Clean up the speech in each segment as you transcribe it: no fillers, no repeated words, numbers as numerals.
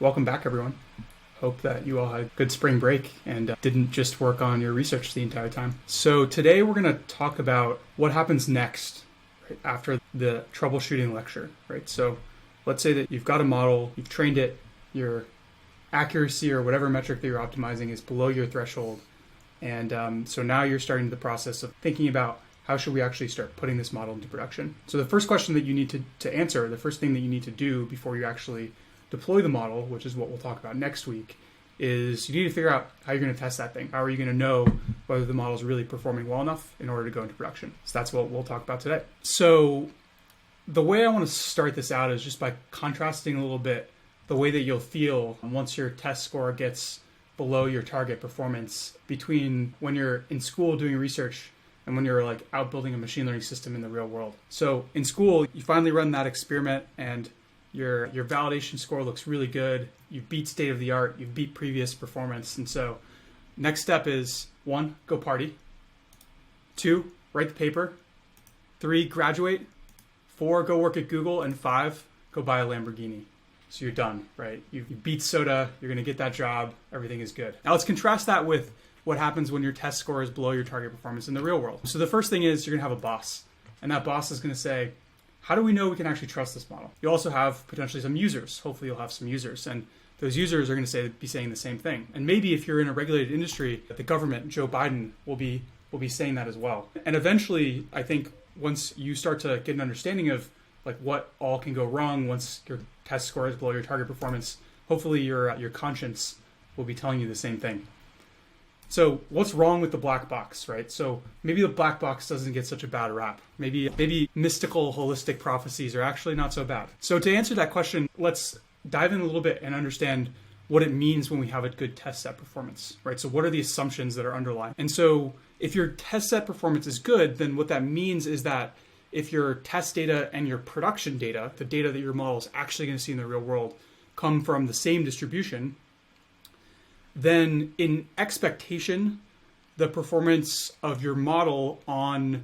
Welcome back, everyone. Hope that you all had a good spring break and didn't just work on your research the entire time. So today we're going to talk about what happens next, right, after the troubleshooting lecture, right? So let's say that you've got a model, you've trained it, your accuracy or whatever metric that you're optimizing is below your threshold. And so now you're starting the process of thinking about how should we actually start putting this model into production. So the first question that you need to answer, the first thing that you need to do before you actually deploy the model, which is what we'll talk about next week, is you need to figure out how you're going to test that thing. How are you going to know whether the model is really performing well enough in order to go into production? So that's what we'll talk about today. So the way I want to start this out is just by contrasting a little bit the way that you'll feel once your test score gets below your target performance between when you're in school doing research and when you're like out building a machine learning system in the real world. So in school, you finally run that experiment and your validation score looks really good. You beat state of the art, you beat previous performance. And so next step is 1, go party. 2, write the paper. 3, graduate. 4, go work at Google. And 5, go buy a Lamborghini. So you're done, right? You beat SOTA, you're gonna get that job, everything is good. Now let's contrast that with what happens when your test score is below your target performance in the real world. So the first thing is you're gonna have a boss. And that boss is gonna say, how do we know we can actually trust this model? You also have potentially some users. Hopefully you'll have some users. And those users are going to be saying the same thing. And maybe if you're in a regulated industry, the government, Joe Biden, will be saying that as well. And eventually, I think once you start to get an understanding of like what all can go wrong once your test score is below your target performance, hopefully your conscience will be telling you the same thing. So what's wrong with the black box, right? So maybe the black box doesn't get such a bad rap. Maybe mystical, holistic prophecies are actually not so bad. So to answer that question, let's dive in a little bit and understand what it means when we have a good test set performance, right? So what are the assumptions that are underlying? And so if your test set performance is good, then what that means is that if your test data and your production data, the data that your model is actually going to see in the real world, come from the same distribution, then in expectation, the performance of your model on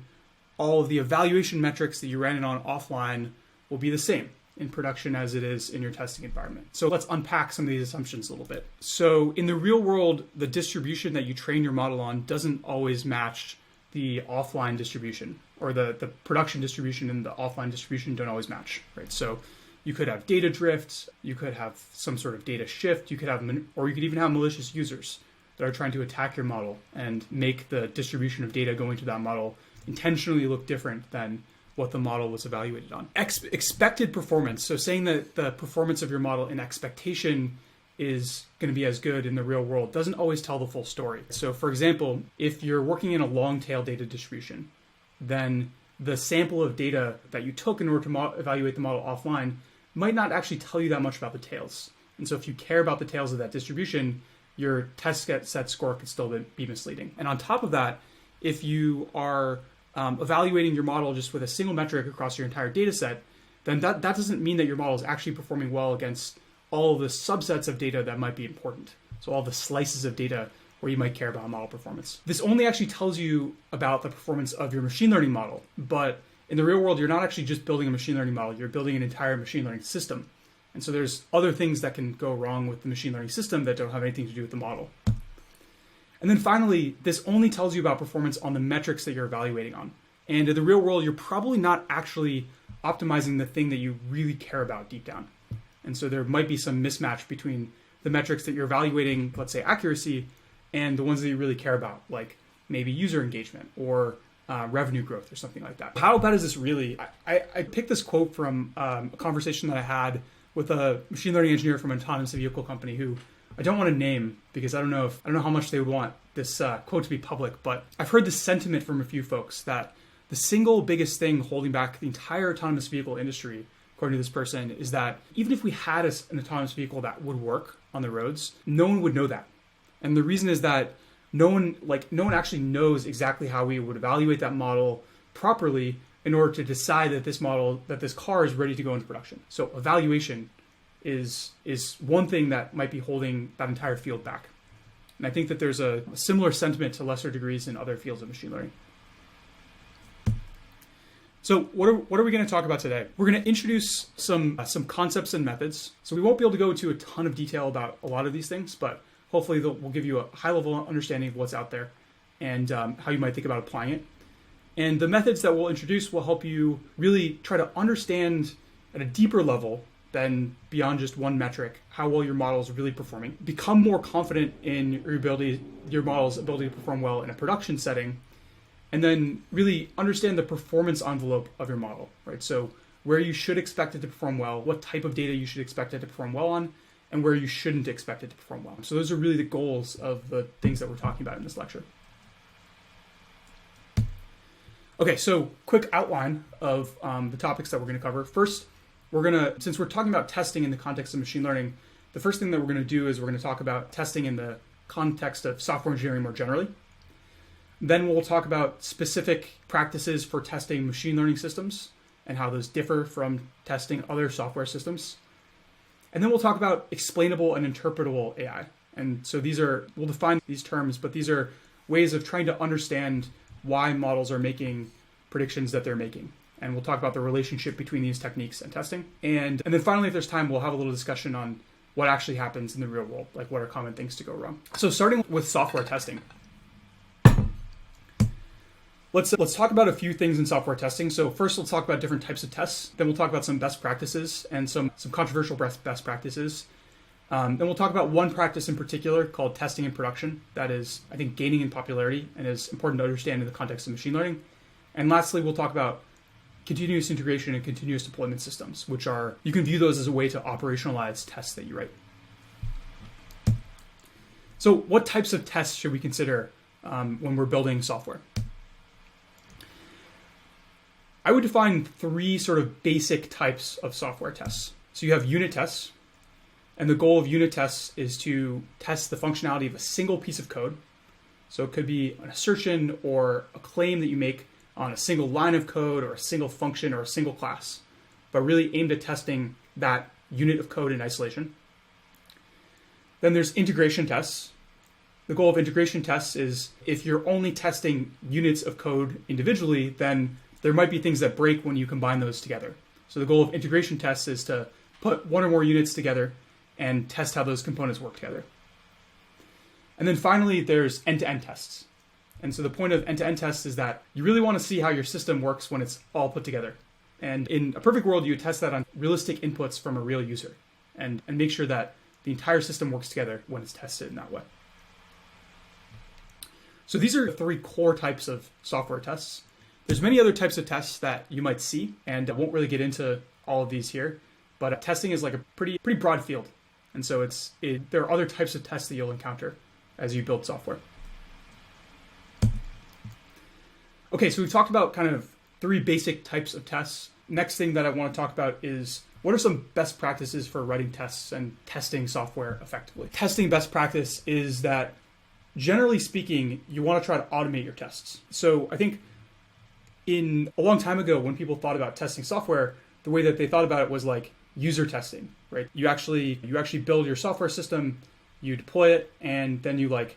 all of the evaluation metrics that you ran it on offline will be the same in production as it is in your testing environment. So let's unpack some of these assumptions a little bit. So in the real world, the distribution that you train your model on doesn't always match the offline distribution, or the production distribution and the offline distribution don't always match, right? So you could have data drift, you could have some sort of data shift, you could even have malicious users that are trying to attack your model and make the distribution of data going to that model intentionally look different than what the model was evaluated on. Expected performance, so saying that the performance of your model in expectation is going to be as good in the real world doesn't always tell the full story. So for example, if you're working in a long tail data distribution, then the sample of data that you took in order to evaluate the model offline might not actually tell you that much about the tails. And so if you care about the tails of that distribution, your test set score could still be misleading. And on top of that, if you are evaluating your model just with a single metric across your entire data set, then that doesn't mean that your model is actually performing well against all of the subsets of data that might be important. So all the slices of data where you might care about model performance. This only actually tells you about the performance of your machine learning model, but in the real world, you're not actually just building a machine learning model, you're building an entire machine learning system. And so there's other things that can go wrong with the machine learning system that don't have anything to do with the model. And then finally, this only tells you about performance on the metrics that you're evaluating on. And in the real world, you're probably not actually optimizing the thing that you really care about deep down. And so there might be some mismatch between the metrics that you're evaluating, let's say accuracy, and the ones that you really care about, like maybe user engagement or revenue growth or something like that. How bad is this really? I picked this quote from a conversation that I had with a machine learning engineer from an autonomous vehicle company who I don't want to name because I don't know how much they would want this quote to be public, but I've heard this sentiment from a few folks that the single biggest thing holding back the entire autonomous vehicle industry, according to this person, is that even if we had an autonomous vehicle that would work on the roads, no one would know that. And the reason is that no one actually knows exactly how we would evaluate that model properly in order to decide that this car is ready to go into production. So evaluation is one thing that might be holding that entire field back. And I think that there's a similar sentiment to lesser degrees in other fields of machine learning. So what are we going to talk about today? We're going to introduce some concepts and methods. So we won't be able to go into a ton of detail about a lot of these things, but hopefully we'll give you a high-level understanding of what's out there and how you might think about applying it. And the methods that we'll introduce will help you really try to understand at a deeper level than beyond just one metric how well your model is really performing. Become more confident in your model's ability to perform well in a production setting, and then really understand the performance envelope of your model, right? So where you should expect it to perform well, what type of data you should expect it to perform well on, and where you shouldn't expect it to perform well. So those are really the goals of the things that we're talking about in this lecture. Okay, so quick outline of the topics that we're going to cover. First, since we're talking about testing in the context of machine learning, the first thing that we're going to do is we're going to talk about testing in the context of software engineering more generally. Then we'll talk about specific practices for testing machine learning systems and how those differ from testing other software systems. And then we'll talk about explainable and interpretable AI. And so we'll define these terms, but these are ways of trying to understand why models are making predictions that they're making. And we'll talk about the relationship between these techniques and testing. And then finally, if there's time, we'll have a little discussion on what actually happens in the real world, like what are common things to go wrong. So starting with software testing. Let's talk about a few things in software testing. So first, let's talk about different types of tests. Then we'll talk about some best practices and some controversial best practices. Then we'll talk about one practice in particular called testing in production that is, I think, gaining in popularity and is important to understand in the context of machine learning. And lastly, we'll talk about continuous integration and continuous deployment systems, which you can view those as a way to operationalize tests that you write. So what types of tests should we consider when we're building software? I would define three sort of basic types of software tests. So you have unit tests, and the goal of unit tests is to test the functionality of a single piece of code. So it could be an assertion or a claim that you make on a single line of code or a single function or a single class, but really aimed at testing that unit of code in isolation. Then there's integration tests. The goal of integration tests is if you're only testing units of code individually, then there might be things that break when you combine those together. So the goal of integration tests is to put one or more units together and test how those components work together. And then finally, there's end-to-end tests. And so the point of end-to-end tests is that you really want to see how your system works when it's all put together. And in a perfect world, you would test that on realistic inputs from a real user and make sure that the entire system works together when it's tested in that way. So these are the three core types of software tests. There's many other types of tests that you might see, and I won't really get into all of these here, but testing is like a pretty broad field. And so there are other types of tests that you'll encounter as you build software. Okay, so we've talked about kind of three basic types of tests. Next thing that I want to talk about is what are some best practices for writing tests and testing software effectively. Testing best practice is that, generally speaking, you want to try to automate your tests. So I think a long time ago, when people thought about testing software, the way that they thought about it was like user testing, right? You actually build your software system, you deploy it, and then you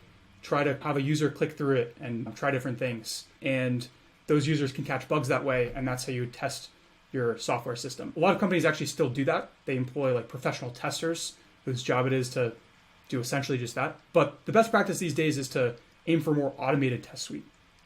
try to have a user click through it and try different things. And those users can catch bugs that way, and that's how you test your software system. A lot of companies actually still do that. They employ professional testers whose job it is to do essentially just that. But the best practice these days is to aim for a more automated test suite.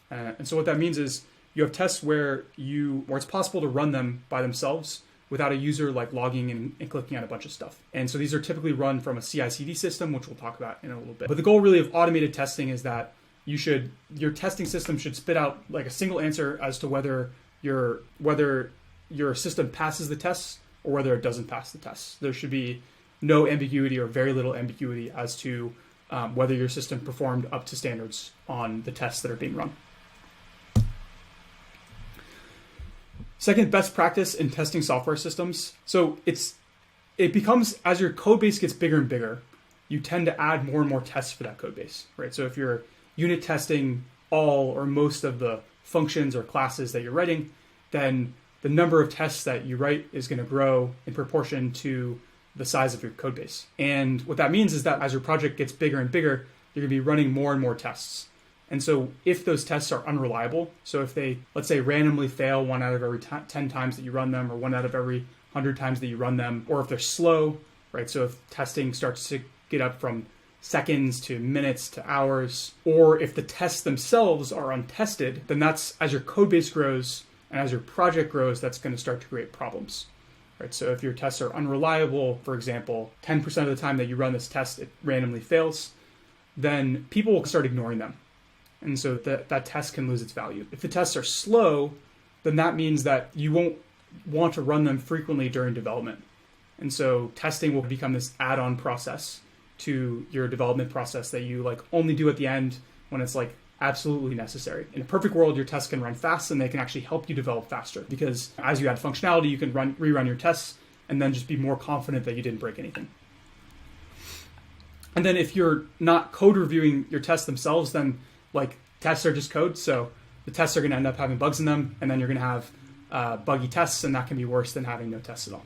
And so what that means is you have tests where it's possible to run them by themselves without a user logging in and clicking on a bunch of stuff. And so these are typically run from a CI/CD system, which we'll talk about in a little bit. But the goal really of automated testing is that your testing system should spit out a single answer as to whether your system passes the tests or whether it doesn't pass the tests. There should be no ambiguity or very little ambiguity as to whether your system performed up to standards on the tests that are being run. Second, best practice in testing software systems. So it becomes, as your code base gets bigger and bigger, you tend to add more and more tests for that code base, right? So if you're unit testing all or most of the functions or classes that you're writing, then the number of tests that you write is going to grow in proportion to the size of your code base. And what that means is that as your project gets bigger and bigger, you're going to be running more and more tests. And so if those tests are unreliable, so if they, let's say, randomly fail 1 out of every 10 times that you run them, or 1 out of every 100 times that you run them, or if they're slow, right? So if testing starts to get up from seconds to minutes to hours, or if the tests themselves are untested, then that's, as your code base grows and as your project grows, that's going to start to create problems, right? So if your tests are unreliable, for example, 10% of the time that you run this test, it randomly fails, then people will start ignoring them. And so that test can lose its value. If the tests are slow, then that means that you won't want to run them frequently during development. And so testing will become this add-on process to your development process that you like only do at the end when it's like absolutely necessary. In a perfect world, your tests can run fast and they can actually help you develop faster, because as you add functionality, you can rerun your tests and then just be more confident that you didn't break anything. And then if you're not code reviewing your tests themselves, then like tests are just code. So the tests are going to end up having bugs in them, and then you're going to have buggy tests, and that can be worse than having no tests at all.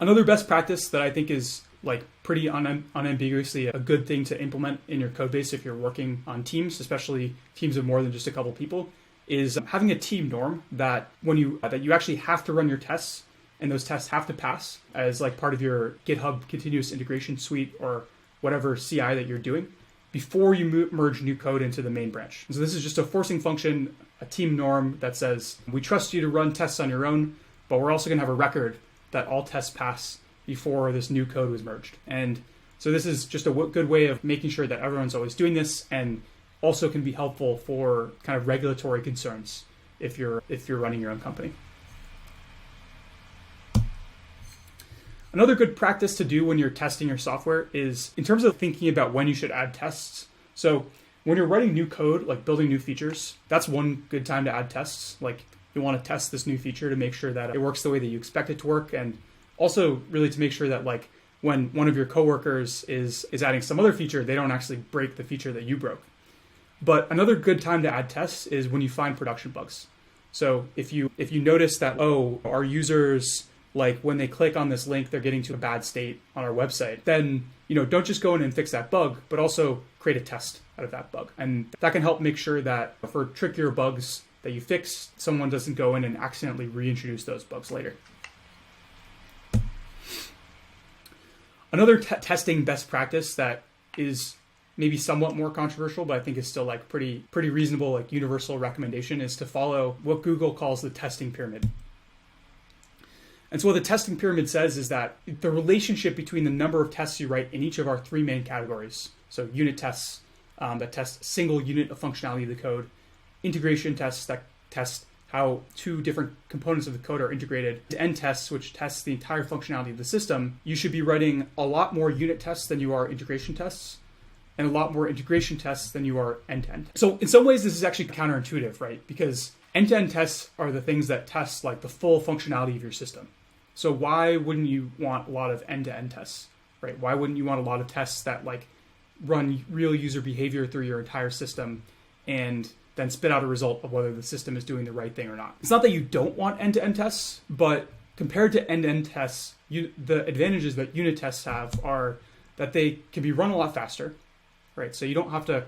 Another best practice that I think is like pretty unambiguously a good thing to implement in your code base if you're working on teams, especially teams of more than just a couple people, is having a team norm that that you actually have to run your tests, and those tests have to pass as like part of your GitHub continuous integration suite or whatever CI that you're doing before you merge new code into the main branch. And so this is just a forcing function, a team norm that says, we trust you to run tests on your own, but we're also going to have a record that all tests pass before this new code was merged. And so this is just a good way of making sure that everyone's always doing this, and also can be helpful for kind of regulatory concerns if you're running your own company. Another good practice to do when you're testing your software is in terms of thinking about when you should add tests. So when you're writing new code, like building new features, that's one good time to add tests. Like you want to test this new feature to make sure that it works the way that you expect it to work, and also really to make sure that like when one of your coworkers is adding some other feature, they don't actually break the feature that you broke. But another good time to add tests is when you find production bugs. So if you notice that, our users, like when they click on this link, they're getting to a bad state on our website, then don't just go in and fix that bug, but also create a test out of that bug. And that can help make sure that for trickier bugs that you fix, someone doesn't go in and accidentally reintroduce those bugs later. Another testing best practice that is maybe somewhat more controversial, but I think is still like pretty reasonable, like universal recommendation, is to follow what Google calls the testing pyramid. And so what the testing pyramid says is that the relationship between the number of tests you write in each of our 3 main categories, so unit tests that test a single unit of functionality of the code, integration tests that test how 2 different components of the code are integrated, to end tests, which tests the entire functionality of the system, you should be writing a lot more unit tests than you are integration tests, and a lot more integration tests than you are end-to-end. So in some ways, this is actually counterintuitive, right? Because end-to-end tests are the things that test like the full functionality of your system. So why wouldn't you want a lot of end-to-end tests, right? Why wouldn't you want a lot of tests that like run real user behavior through your entire system and then spit out a result of whether the system is doing the right thing or not? It's not that you don't want end-to-end tests, but compared to end-to-end tests, the advantages that unit tests have are that they can be run a lot faster, right? So you don't have to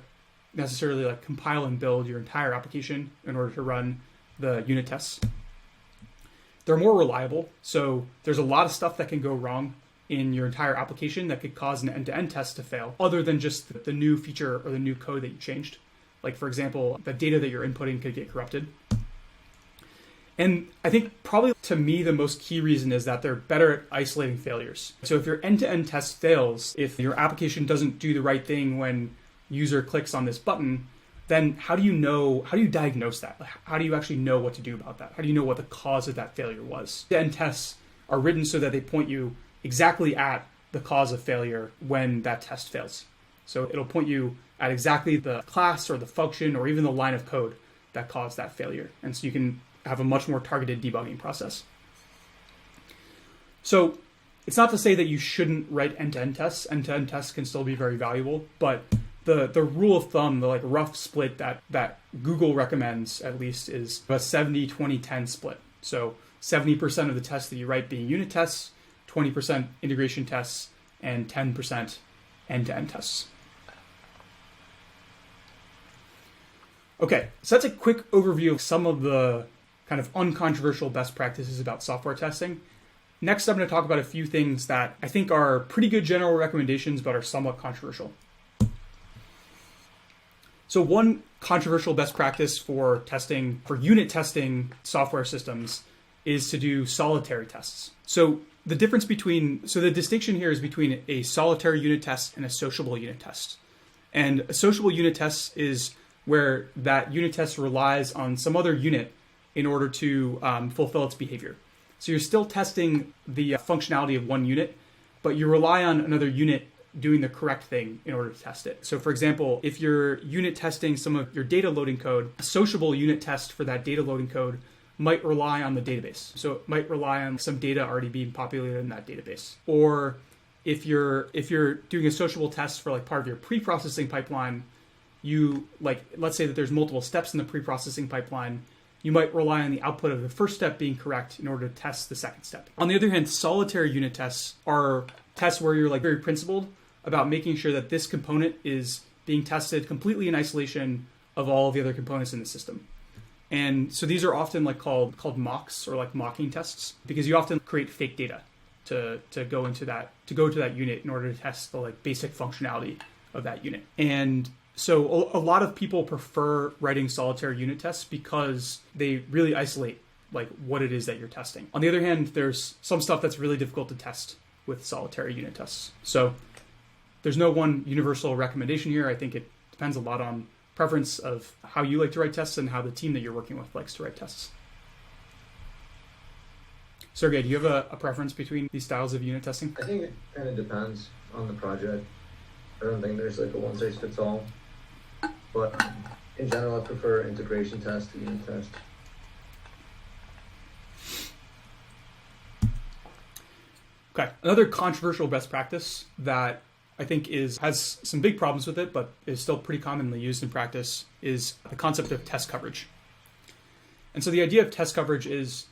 necessarily like compile and build your entire application in order to run the unit tests. They're more reliable, so there's a lot of stuff that can go wrong in your entire application that could cause an end-to-end test to fail, other than just the new feature or the new code that you changed. Like, for example, the data that you're inputting could get corrupted. And I think probably to me, the most key reason is that they're better at isolating failures. So if your end-to-end test fails, if your application doesn't do the right thing when user clicks on this button, then how do you diagnose that? How do you actually know what to do about that? How do you know what the cause of that failure was? End tests are written so that they point you exactly at the cause of failure when that test fails. So it'll point you at exactly the class or the function or even the line of code that caused that failure. And so you can have a much more targeted debugging process. So it's not to say that you shouldn't write end-to-end tests. End-to-end tests can still be very valuable, but the rule of thumb, the like rough split that Google recommends at least, is a 70-20-10 split. So 70% of the tests that you write being unit tests, 20% integration tests, and 10% end-to-end tests. Okay, so that's a quick overview of some of the kind of uncontroversial best practices about software testing. Next, I'm going to talk about a few things that I think are pretty good general recommendations, but are somewhat controversial. So one controversial best practice for testing, for unit testing software systems, is to do solitary tests. So the distinction here is between a solitary unit test and a sociable unit test. And a sociable unit test is where that unit test relies on some other unit in order to fulfill its behavior. So you're still testing the functionality of one unit, but you rely on another unit doing the correct thing in order to test it. So for example, if you're unit testing some of your data loading code, a sociable unit test for that data loading code might rely on the database. So it might rely on some data already being populated in that database. Or if you're doing a sociable test for like part of your pre-processing pipeline, let's say that there's multiple steps in the pre-processing pipeline, you might rely on the output of the first step being correct in order to test the second step. On the other hand, solitary unit tests are tests where you're like very principled about making sure that this component is being tested completely in isolation of all of the other components in the system. And so these are often like called mocks or like mocking tests, because you often create fake data to go to that unit in order to test the like basic functionality of that unit. And so a lot of people prefer writing solitary unit tests because they really isolate like what it is that you're testing. On the other hand, there's some stuff that's really difficult to test with solitary unit tests. So there's no one universal recommendation here. I think it depends a lot on preference of how you like to write tests and how the team that you're working with likes to write tests. Sergey, do you have a preference between these styles of unit testing? I think it kind of depends on the project. I don't think there's like a one-size-fits-all. But in general, I prefer integration test to unit test. Okay, another controversial best practice that I think has some big problems with it, but is still pretty commonly used in practice, is the concept of test coverage. And so the idea of test coverage is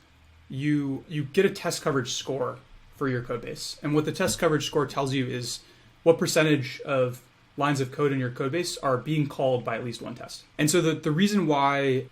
you get a test coverage score for your code base. And what the test coverage score tells you is what percentage of lines of code in your code base are being called by at least one test. And so the reason why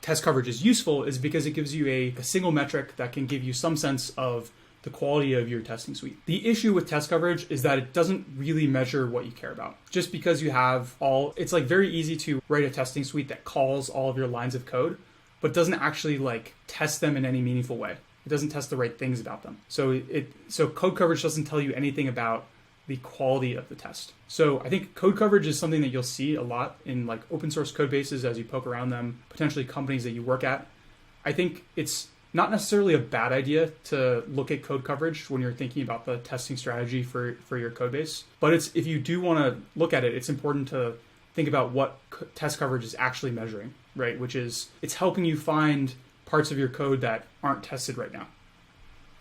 test coverage is useful is because it gives you a single metric that can give you some sense of the quality of your testing suite. The issue with test coverage is that it doesn't really measure what you care about. Just because you have it's like very easy to write a testing suite that calls all of your lines of code, but doesn't actually like test them in any meaningful way. It doesn't test the right things about them. So code coverage doesn't tell you anything about the quality of the test. So I think code coverage is something that you'll see a lot in like open source code bases as you poke around them, potentially companies that you work at. I think it's not necessarily a bad idea to look at code coverage when you're thinking about the testing strategy for your code base. But if you do want to look at it, it's important to think about what test coverage is actually measuring, right? Which is it's helping you find parts of your code that aren't tested right now.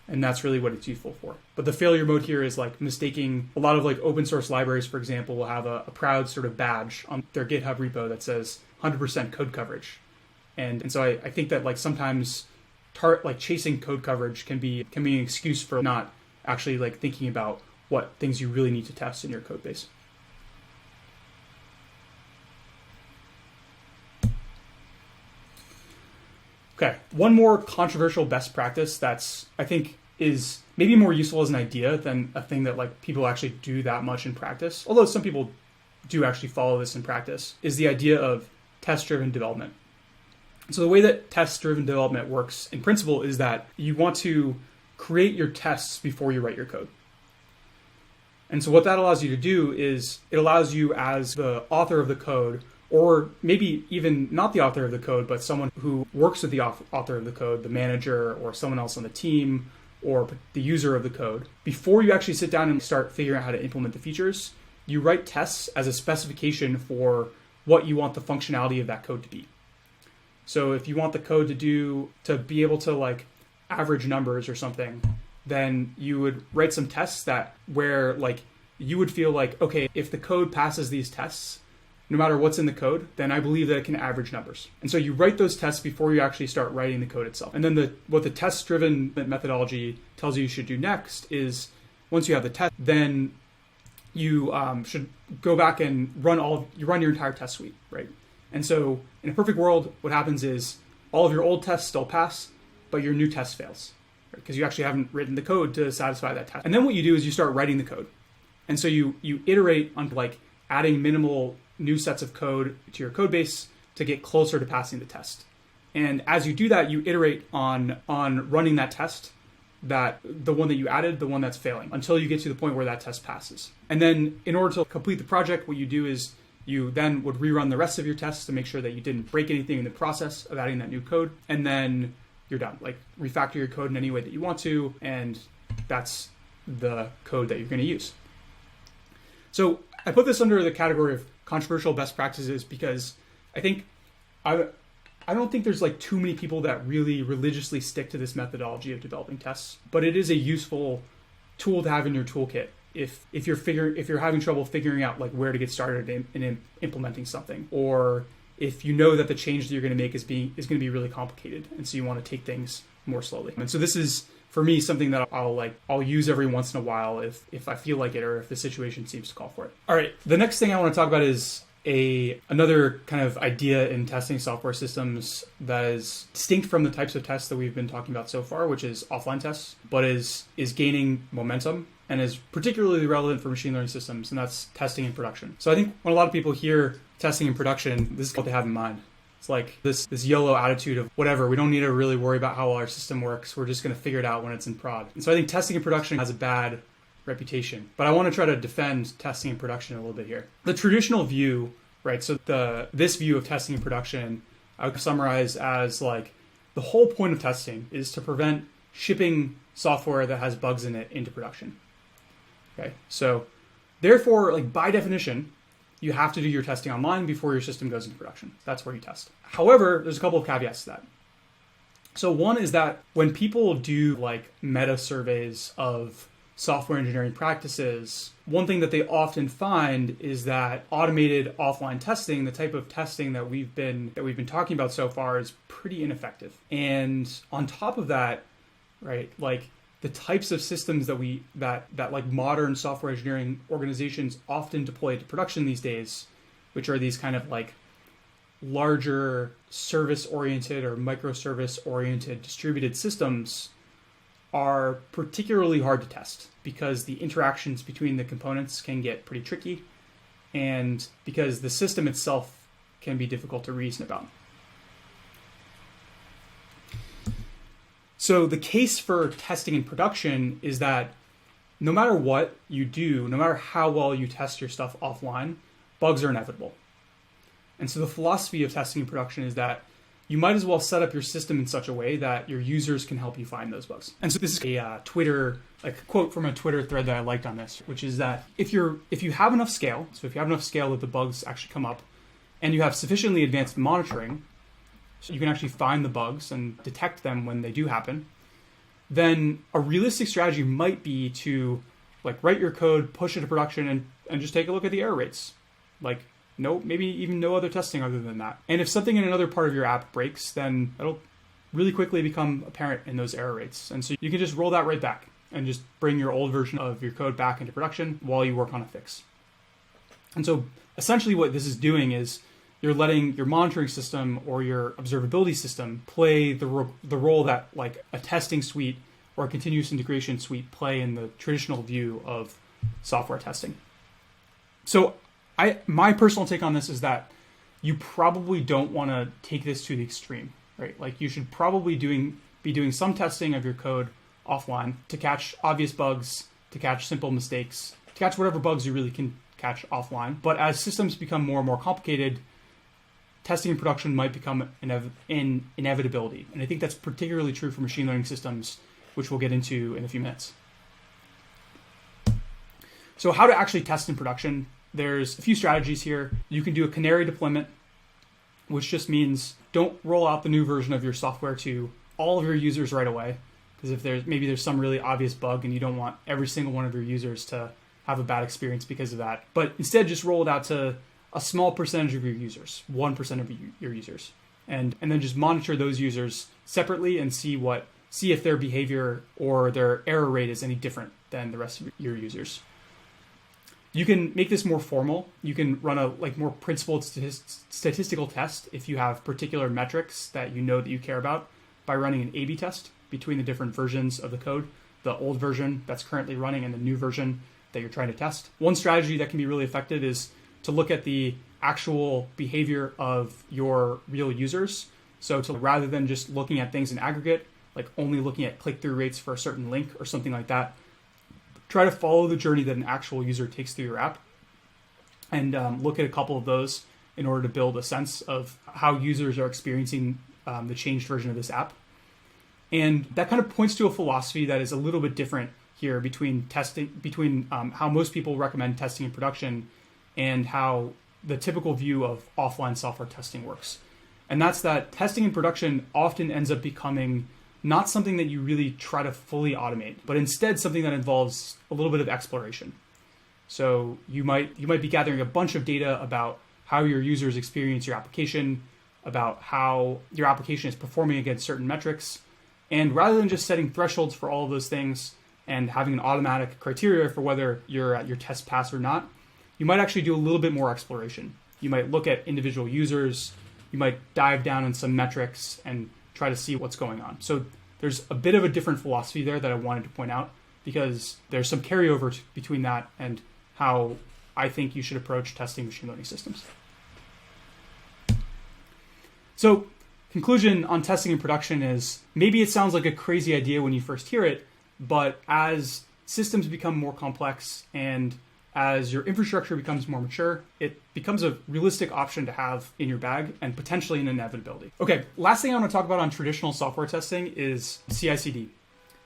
And that's really what it's useful for. But the failure mode here is like mistaking a lot of like open source libraries, for example, will have a proud sort of badge on their GitHub repo that says 100% code coverage. And so I think that like sometimes chasing code coverage can be an excuse for not actually like thinking about what things you really need to test in your code base. Okay, one more controversial best practice that's I think is maybe more useful as an idea than a thing that like people actually do that much in practice, although some people do actually follow this in practice, is the idea of test-driven development. So the way that test-driven development works in principle is that you want to create your tests before you write your code. And so what that allows you to do is it allows you as the author of the code, or maybe even not the author of the code, but someone who works with the author of the code, the manager or someone else on the team or the user of the code, before you actually sit down and start figuring out how to implement the features, you write tests as a specification for what you want the functionality of that code to be. So if you want the code to be able to like average numbers or something, then you would write some tests where like you would feel like, okay, if the code passes these tests, no matter what's in the code, then I believe that it can average numbers. And so you write those tests before you actually start writing the code itself. And then what the test-driven methodology tells you should do next is once you have the test, then you should go back and run your entire test suite, right? And so in a perfect world, what happens is all of your old tests still pass, but your new test fails, because you actually haven't written the code to satisfy that test. And then what you do is you start writing the code. And so you iterate on like adding minimal new sets of code to your code base to get closer to passing the test. And as you do that, you iterate on running that test, that the one that you added, the one that's failing, until you get to the point where that test passes. And then in order to complete the project, what you do is you then would rerun the rest of your tests to make sure that you didn't break anything in the process of adding that new code. And then you're done. Like, refactor your code in any way that you want to, and that's the code that you're going to use. So I put this under the category of controversial best practices because I don't think there's like too many people that really religiously stick to this methodology of developing tests, but it is a useful tool to have in your toolkit if you're having trouble figuring out like where to get started in implementing something, or if you know that the change that you're going to make is going to be really complicated, and so you want to take things more slowly. And so this is, for me, something that I'll use every once in a while if I feel like it, or if the situation seems to call for it. All right, the next thing I want to talk about is another kind of idea in testing software systems that is distinct from the types of tests that we've been talking about so far, which is offline tests, but is gaining momentum and is particularly relevant for machine learning systems, and that's testing in production. So I think when a lot of people hear testing in production, this is what they have in mind. It's like this YOLO attitude of whatever, we don't need to really worry about how well our system works, we're just going to figure it out when it's in prod. And so I think testing in production has a bad reputation, but I want to try to defend testing in production a little bit here. The traditional view, right? So this view of testing in production, I would summarize as like the whole point of testing is to prevent shipping software that has bugs in it into production. Okay, so therefore, like by definition, you have to do your testing online before your system goes into production. That's where you test. However, there's a couple of caveats to that. So one is that when people do like meta surveys of software engineering practices, one thing that they often find is that automated offline testing, the type of testing that we've been talking about so far, is pretty ineffective. And on top of that, right, like the types of systems that like modern software engineering organizations often deploy to production these days, which are these kind of like larger service-oriented or microservice-oriented distributed systems, are particularly hard to test because the interactions between the components can get pretty tricky, and because the system itself can be difficult to reason about. So the case for testing in production is that no matter what you do, no matter how well you test your stuff offline, bugs are inevitable. And so the philosophy of testing in production is that you might as well set up your system in such a way that your users can help you find those bugs. And so this is a quote from a Twitter thread that I liked on this, which is that if you have enough scale, so if you have enough scale that the bugs actually come up, and you have sufficiently advanced monitoring, so you can actually find the bugs and detect them when they do happen, then a realistic strategy might be to like write your code, push it to production, and just take a look at the error rates. Like maybe even no other testing other than that. And if something in another part of your app breaks, then it'll really quickly become apparent in those error rates. And so you can just roll that right back and just bring your old version of your code back into production while you work on a fix. And so essentially what this is doing is you're letting your monitoring system or your observability system play the role that like a testing suite or a continuous integration suite play in the traditional view of software testing. So my personal take on this is that you probably don't want to take this to the extreme, right? Like you should probably be doing some testing of your code offline to catch obvious bugs, to catch simple mistakes, to catch whatever bugs you really can catch offline. But as systems become more and more complicated, testing in production might become an inevitability. And I think that's particularly true for machine learning systems, which we'll get into in a few minutes. So how to actually test in production? There's a few strategies here. You can do a canary deployment, which just means don't roll out the new version of your software to all of your users right away. Because if there's some really obvious bug and you don't want every single one of your users to have a bad experience because of that. But instead just roll it out to a small percentage of your users, 1% of your users. And then just monitor those users separately and see if their behavior or their error rate is any different than the rest of your users. You can make this more formal. You can run a more principled statistical test if you have particular metrics that you know that you care about by running an A/B test between the different versions of the code, the old version that's currently running and the new version that you're trying to test. One strategy that can be really effective is to look at the actual behavior of your real users. So rather than just looking at things in aggregate, like only looking at click-through rates for a certain link or something like that, try to follow the journey that an actual user takes through your app and look at a couple of those in order to build a sense of how users are experiencing the changed version of this app. And that kind of points to a philosophy that is a little bit different here between how most people recommend testing in production and how the typical view of offline software testing works. And that's that testing in production often ends up becoming not something that you really try to fully automate, but instead something that involves a little bit of exploration. So you might be gathering a bunch of data about how your users experience your application, about how your application is performing against certain metrics. And rather than just setting thresholds for all of those things and having an automatic criteria for whether your test pass or not, you might actually do a little bit more exploration. You might look at individual users, you might dive down in some metrics and try to see what's going on. So there's a bit of a different philosophy there that I wanted to point out because there's some carryover between that and how I think you should approach testing machine learning systems. So conclusion on testing in production is maybe it sounds like a crazy idea when you first hear it, but as systems become more complex and as your infrastructure becomes more mature, it becomes a realistic option to have in your bag and potentially an inevitability. Okay, last thing I want to talk about on traditional software testing is CI/CD.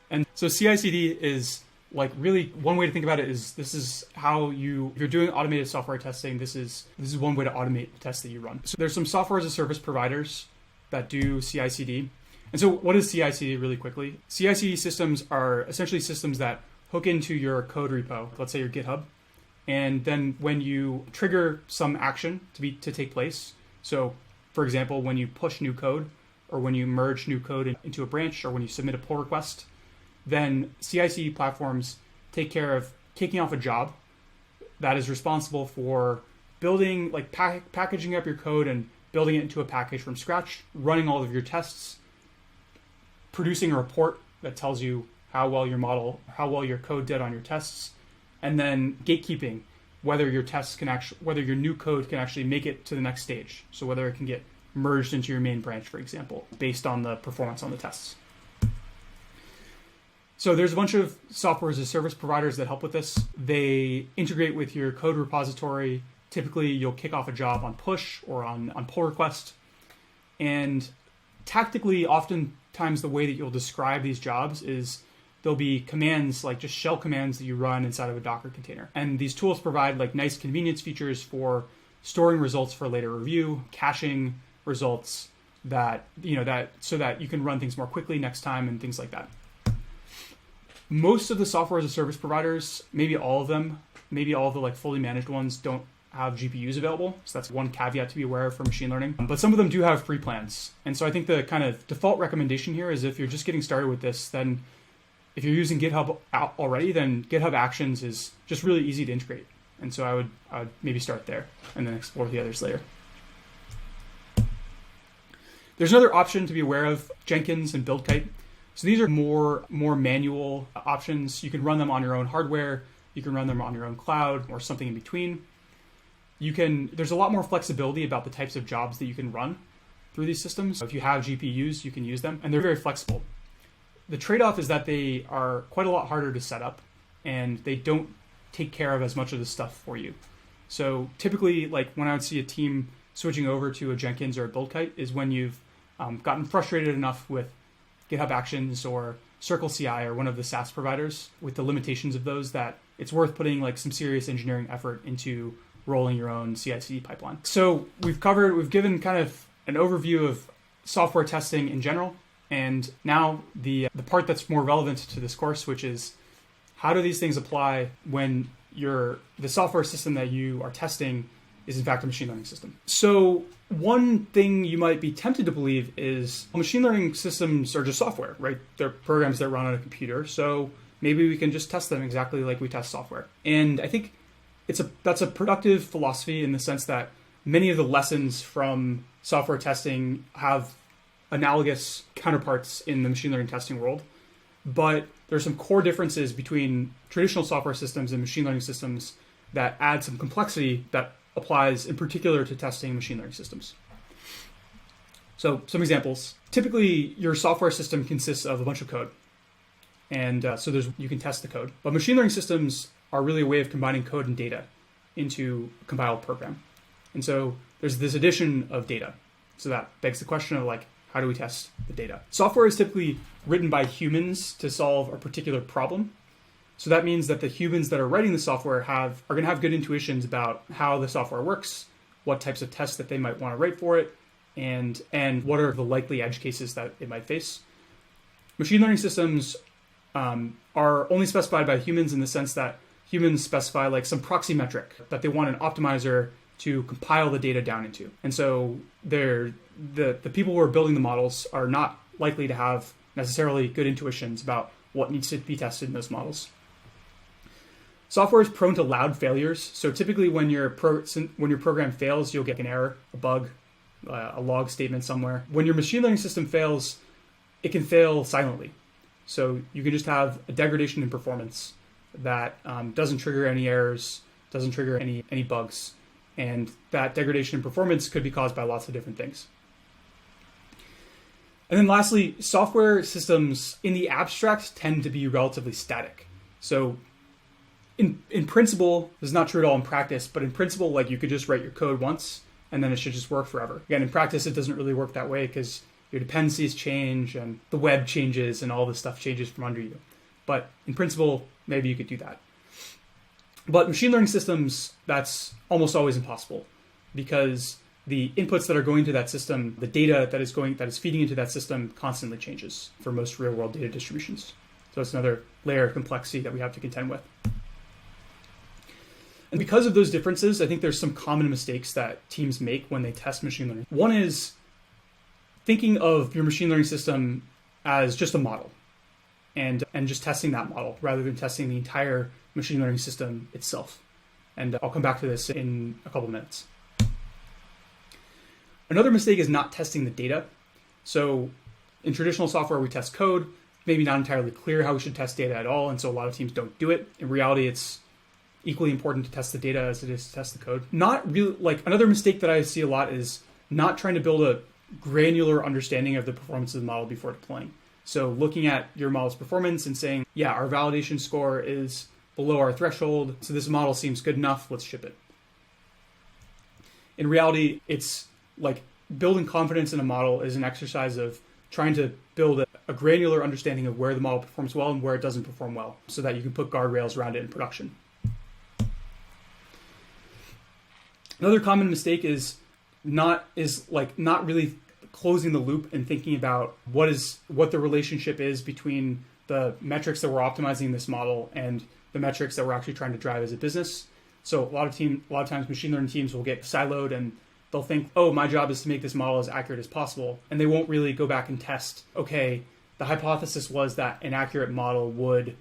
And so CI/CD is really one way to think about it is this is how if you're doing automated software testing, this is one way to automate the tests that you run. So there's some software as a service providers that do CI/CD. And so what is CI/CD really quickly? CI/CD systems are essentially systems that hook into your code repo, let's say your GitHub. And then when you trigger some action to take place, so for example, when you push new code or when you merge new code into a branch or when you submit a pull request, then CI/CD platforms take care of kicking off a job that is responsible for building, packaging up your code and building it into a package from scratch, running all of your tests, producing a report that tells you how well your code did on your tests, and then gatekeeping whether your new code can actually make it to the next stage. So whether it can get merged into your main branch, for example, based on the performance on the tests. So there's a bunch of software as a service providers that help with this. They integrate with your code repository. Typically, you'll kick off a job on push or on pull request. And tactically, oftentimes the way that you'll describe these jobs is there'll be commands, like just shell commands that you run inside of a Docker container. And these tools provide nice convenience features for storing results for later review, caching results so that you can run things more quickly next time and things like that. Most of the software as a service providers, maybe all of the fully managed ones don't have GPUs available. So that's one caveat to be aware of for machine learning. But some of them do have free plans. And so I think the kind of default recommendation here is if you're just getting started with this, then if you're using GitHub already, then GitHub Actions is just really easy to integrate. And so I would maybe start there and then explore the others later. There's another option to be aware of, Jenkins and BuildKite. So these are more manual options. You can run them on your own hardware. You can run them on your own cloud or something in between. There's a lot more flexibility about the types of jobs that you can run through these systems. So if you have GPUs, you can use them, and they're very flexible. The trade-off is that they are quite a lot harder to set up, and they don't take care of as much of the stuff for you. So typically, when I would see a team switching over to a Jenkins or a BuildKite is when you've gotten frustrated enough with GitHub Actions or Circle CI or one of the SaaS providers with the limitations of those that it's worth putting some serious engineering effort into rolling your own CI/CD pipeline. So we've given kind of an overview of software testing in general. And now the part that's more relevant to this course, which is how do these things apply when the software system that you are testing is in fact a machine learning system. So one thing you might be tempted to believe is machine learning systems are just software, right? They're programs that run on a computer. So maybe we can just test them exactly like we test software. And I think that's a productive philosophy in the sense that many of the lessons from software testing have analogous counterparts in the machine learning testing world. But there's some core differences between traditional software systems and machine learning systems that add some complexity that applies in particular to testing machine learning systems. So some examples. Typically, your software system consists of a bunch of code. And so you can test the code. But machine learning systems are really a way of combining code and data into a compiled program. And so there's this addition of data. So that begs the question of like, how do we test the data? Software is typically written by humans to solve a particular problem. So that means that the humans that are writing the software are going to have good intuitions about how the software works, what types of tests that they might want to write for it, and what are the likely edge cases that it might face. Machine learning systems are only specified by humans in the sense that humans specify like some proxy metric that they want an optimizer to compile the data down into. And so the people who are building the models are not likely to have necessarily good intuitions about what needs to be tested in those models. Software is prone to loud failures. So typically when your program fails, you'll get an error, a bug, a log statement somewhere. When your machine learning system fails, it can fail silently. So you can just have a degradation in performance that doesn't trigger any errors, doesn't trigger any bugs. And that degradation in performance could be caused by lots of different things. And then lastly, software systems in the abstract tend to be relatively static. So in principle, this is not true at all in practice, but in principle, like you could just write your code once and then it should just work forever. Again, in practice, it doesn't really work that way because your dependencies change and the web changes and all this stuff changes from under you. But in principle, maybe you could do that. But machine learning systems, that's almost always impossible because the inputs that are going to that system, the data that is feeding into that system constantly changes for most real world data distributions. So it's another layer of complexity that we have to contend with. And because of those differences, I think there's some common mistakes that teams make when they test machine learning. One is thinking of your machine learning system as just a model and just testing that model rather than testing the entire machine learning system itself. And I'll come back to this in a couple of minutes. Another mistake is not testing the data. So in traditional software, we test code, maybe not entirely clear how we should test data at all. And so a lot of teams don't do it. In reality, it's equally important to test the data as it is to test the code. Not really, like another mistake that I see a lot is not trying to build a granular understanding of the performance of the model before deploying. So looking at your model's performance and saying, yeah, our validation score is below our threshold, so this model seems good enough, let's ship it. In reality, it's like building confidence in a model is an exercise of trying to build a granular understanding of where the model performs well and where it doesn't perform well so that you can put guardrails around it in production. Another common mistake is not really closing the loop and thinking about what the relationship is between the metrics that we're optimizing this model and the metrics that we're actually trying to drive as a business. So a lot of times machine learning teams will get siloed and they'll think, oh, my job is to make this model as accurate as possible. And they won't really go back and test, okay, the hypothesis was that an accurate model would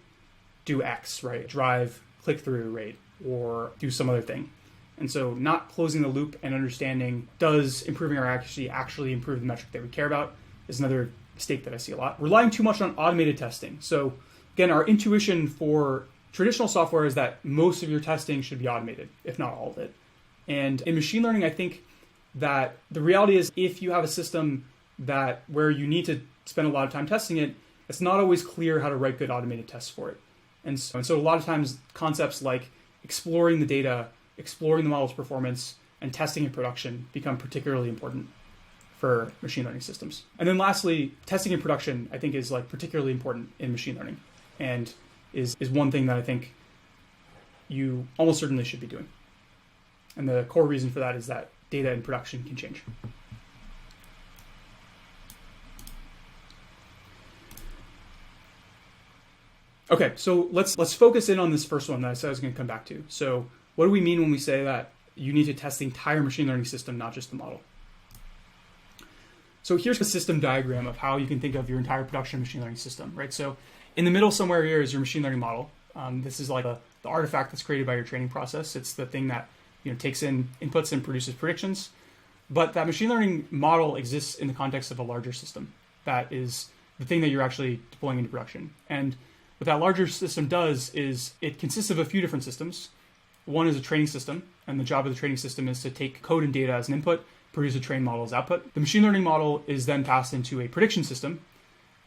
do X, right? Drive click-through rate or do some other thing. And so not closing the loop and understanding, does improving our accuracy actually improve the metric that we care about, is another mistake that I see a lot. Relying too much on automated testing. So again, our intuition for traditional software is that most of your testing should be automated, if not all of it. And in machine learning, I think that the reality is if you have a system where you need to spend a lot of time testing it, it's not always clear how to write good automated tests for it. And so a lot of times concepts like exploring the data, exploring the model's performance, and testing in production become particularly important for machine learning systems. And then lastly, testing in production, I think, is like particularly important in machine learning and is one thing that I think you almost certainly should be doing. And the core reason for that is that data in production can change. Okay, so let's focus in on this first one that I said I was going to come back to. So what do we mean when we say that you need to test the entire machine learning system, not just the model? So here's a system diagram of how you can think of your entire production machine learning system, right? So in the middle somewhere here is your machine learning model, This is like the artifact that's created by your training process. It's the thing that takes in inputs and produces predictions. But that machine learning model exists in the context of a larger system. That is the thing that you're actually deploying into production. And what that larger system does is it consists of a few different systems. One is a training system, and the job of the training system is to take code and data as an input, produce a trained model as output. The machine learning model is then passed into a prediction system.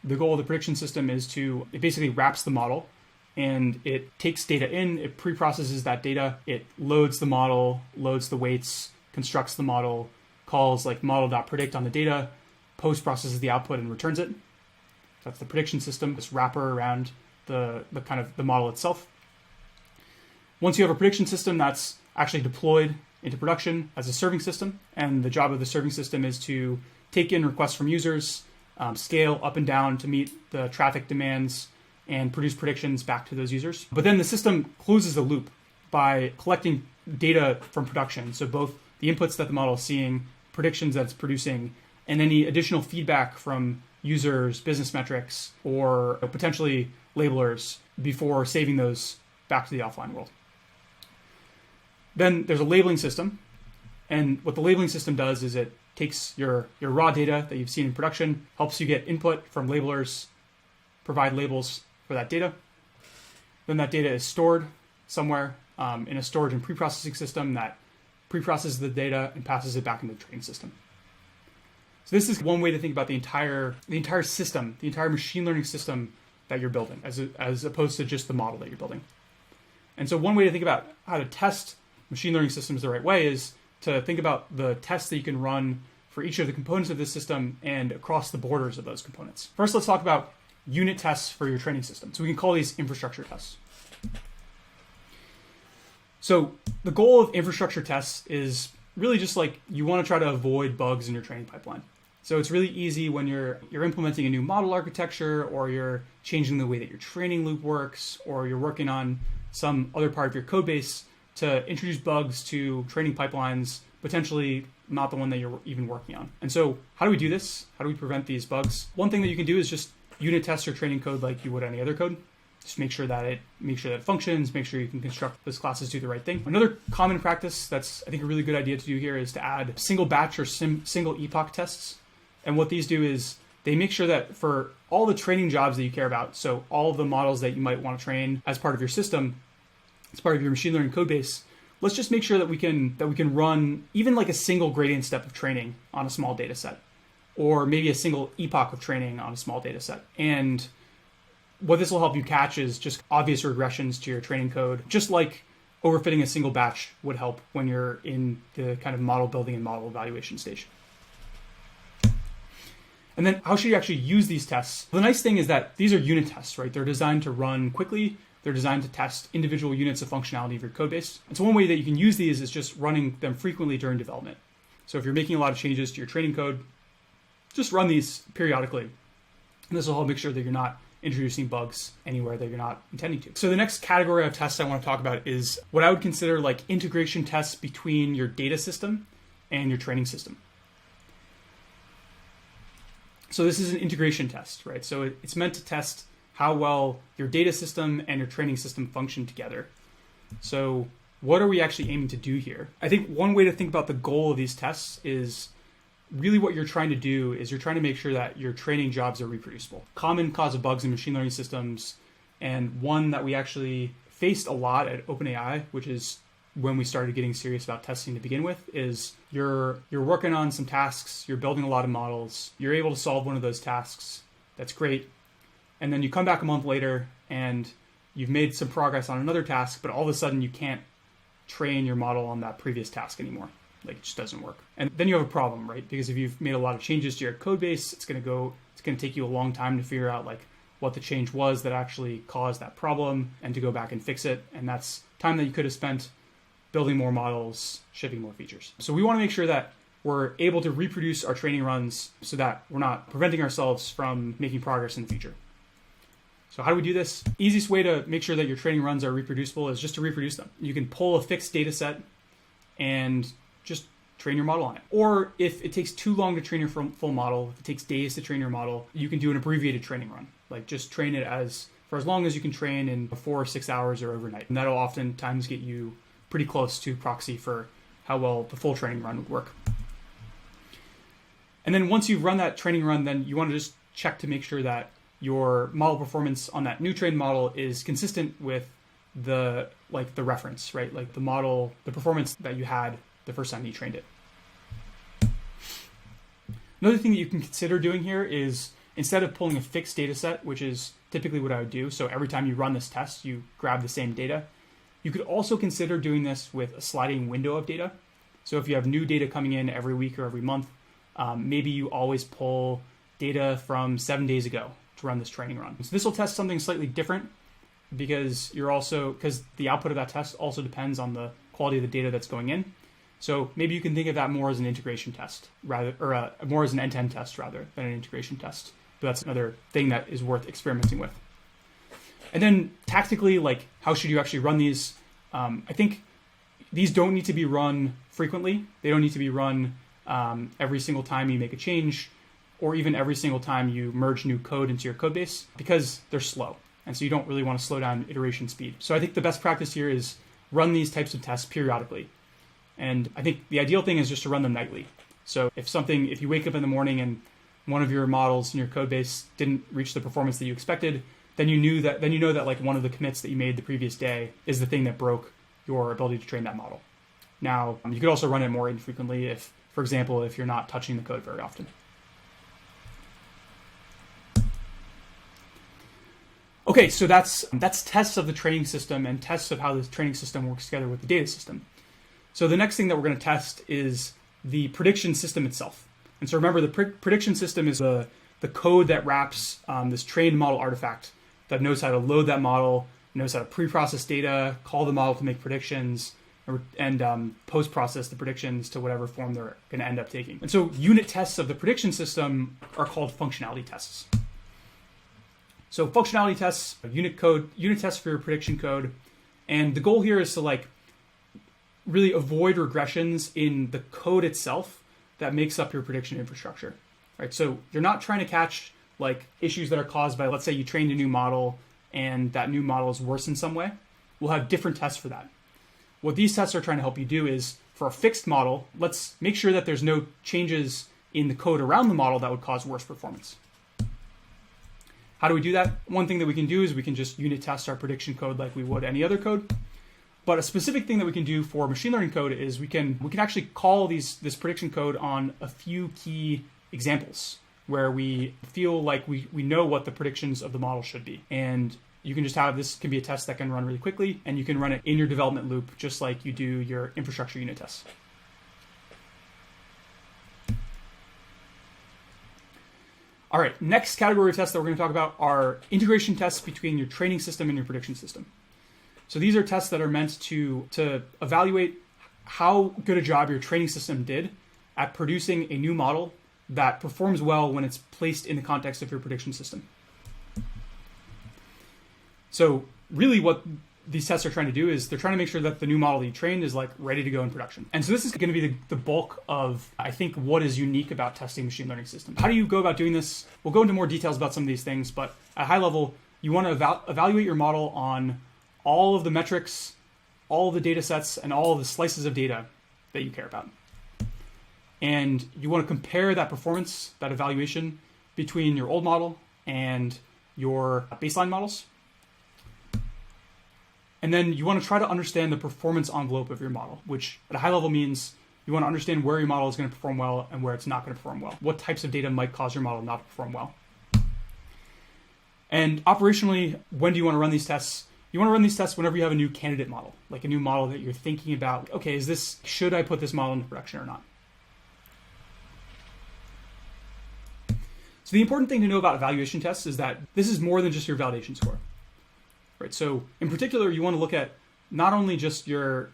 The goal of the prediction system is it basically wraps the model, and it takes data in, it pre-processes that data, it loads the model, loads the weights, constructs the model, calls like model.predict on the data, post-processes the output and returns it. That's the prediction system, this wrapper around the kind of the model itself. Once you have a prediction system that's actually deployed into production as a serving system, and the job of the serving system is to take in requests from users, scale up and down to meet the traffic demands, and produce predictions back to those users. But then the system closes the loop by collecting data from production. So both the inputs that the model is seeing, predictions that it's producing, and any additional feedback from users, business metrics, or potentially labelers before saving those back to the offline world. Then there's a labeling system. And what the labeling system does is it takes your raw data that you've seen in production, helps you get input from labelers, provide labels for that data. Then that data is stored somewhere in a storage and pre-processing system that pre-processes the data and passes it back into the training system. So this is one way to think about the entire system, the entire machine learning system that you're building, as opposed to just the model that you're building. And so one way to think about how to test machine learning systems the right way is to think about the tests that you can run for each of the components of this system and across the borders of those components. First, let's talk about unit tests for your training system. So we can call these infrastructure tests. So the goal of infrastructure tests is really just like you want to try to avoid bugs in your training pipeline. So it's really easy when you're implementing a new model architecture, or you're changing the way that your training loop works, or you're working on some other part of your code base to introduce bugs to training pipelines, potentially not the one that you're even working on. And so how do we do this? How do we prevent these bugs? One thing that you can do is just unit test your training code like you would any other code. Just make sure that it functions, make sure you can construct those classes do the right thing. Another common practice that's, I think, a really good idea to do here is to add single batch or single epoch tests. And what these do is they make sure that for all the training jobs that you care about, so all of the models that you might want to train as part of your system, as part of your machine learning code base, let's just make sure that we can run even like a single gradient step of training on a small data set, or maybe a single epoch of training on a small data set. And what this will help you catch is just obvious regressions to your training code, just like overfitting a single batch would help when you're in the kind of model building and model evaluation stage. And then how should you actually use these tests? The nice thing is that these are unit tests, right? They're designed to run quickly. They're designed to test individual units of functionality of your code base. And so one way that you can use these is just running them frequently during development. So if you're making a lot of changes to your training code, just run these periodically. And this will help make sure that you're not introducing bugs anywhere that you're not intending to. So the next category of tests I want to talk about is what I would consider like integration tests between your data system and your training system. So this is an integration test, right? So it's meant to test how well your data system and your training system function together. So what are we actually aiming to do here? I think one way to think about the goal of these tests is really what you're trying to do is you're trying to make sure that your training jobs are reproducible. Common cause of bugs in machine learning systems, and one that we actually faced a lot at OpenAI, which is when we started getting serious about testing to begin with, is you're working on some tasks, you're building a lot of models, you're able to solve one of those tasks, that's great. And then you come back a month later and you've made some progress on another task, but all of a sudden you can't train your model on that previous task anymore. Like, it just doesn't work. And then you have a problem, right? Because if you've made a lot of changes to your code base, it's going to take you a long time to figure out like what the change was that actually caused that problem and to go back and fix it. And that's time that you could have spent building more models, shipping more features. So we want to make sure that we're able to reproduce our training runs so that we're not preventing ourselves from making progress in the future. So how do we do this? Easiest way to make sure that your training runs are reproducible is just to reproduce them. You can pull a fixed data set and just train your model on it. Or if it takes too long to train your full model, if it takes days to train your model, you can do an abbreviated training run. Like just train it as for as long as you can train in 4 or 6 hours or overnight. And that'll oftentimes get you pretty close to proxy for how well the full training run would work. And then once you've run that training run, then you want to just check to make sure that your model performance on that new trained model is consistent with the reference, right? Like the performance that you had the first time you trained it. Another thing that you can consider doing here is, instead of pulling a fixed data set, which is typically what I would do, so every time you run this test, you grab the same data, you could also consider doing this with a sliding window of data. So if you have new data coming in every week or every month, maybe you always pull data from 7 days ago to run this training run. So this will test something slightly different because the output of that test also depends on the quality of the data that's going in. So maybe you can think of that more as an integration test more as an end-to-end test rather than an integration test. But that's another thing that is worth experimenting with. And then tactically, like, how should you actually run these? I think these don't need to be run frequently. They don't need to be run every single time you make a change, or even every single time you merge new code into your code base, because they're slow. And so you don't really want to slow down iteration speed. So I think the best practice here is run these types of tests periodically. And I think the ideal thing is just to run them nightly. So if you wake up in the morning and one of your models in your code base didn't reach the performance that you expected, then you know that like one of the commits that you made the previous day is the thing that broke your ability to train that model. Now, you could also run it more infrequently if, for example, if you're not touching the code very often. Okay, so that's tests of the training system and tests of how the training system works together with the data system. So the next thing that we're going to test is the prediction system itself. And so remember, the prediction system is the code that wraps this trained model artifact that knows how to load that model, knows how to pre-process data, call the model to make predictions, and post-process the predictions to whatever form they're going to end up taking. And so unit tests of the prediction system are called functionality tests. So functionality tests, unit tests for your prediction code. And the goal here is to really avoid regressions in the code itself that makes up your prediction infrastructure, right? So you're not trying to catch issues that are caused by, let's say you trained a new model and that new model is worse in some way. We'll have different tests for that. What these tests are trying to help you do is, for a fixed model, let's make sure that there's no changes in the code around the model that would cause worse performance. How do we do that? One thing that we can do is we can just unit test our prediction code like we would any other code. But a specific thing that we can do for machine learning code is we can actually call this prediction code on a few key examples where we feel like we know what the predictions of the model should be. And you can just this can be a test that can run really quickly, and you can run it in your development loop just like you do your infrastructure unit tests. All right, next category of tests that we're going to talk about are integration tests between your training system and your prediction system. So these are tests that are meant to evaluate how good a job your training system did at producing a new model that performs well when it's placed in the context of your prediction system. So really what these tests are trying to do is they're trying to make sure that the new model that you trained is ready to go in production. And so this is going to be the bulk of, I think, what is unique about testing machine learning systems. How do you go about doing this? We'll go into more details about some of these things, but at a high level, you want to evaluate your model on all of the metrics, all of the data sets, and all of the slices of data that you care about. And you want to compare that performance, that evaluation, between your old model and your baseline models. And then you want to try to understand the performance envelope of your model, which at a high level means you want to understand where your model is going to perform well and where it's not going to perform well. What types of data might cause your model not to perform well. And operationally, when do you want to run these tests? You want to run these tests whenever you have a new candidate model, like a new model that you're thinking about, okay, should I put this model into production or not? So the important thing to know about evaluation tests is that this is more than just your validation score, right? So in particular, you want to look at not only just your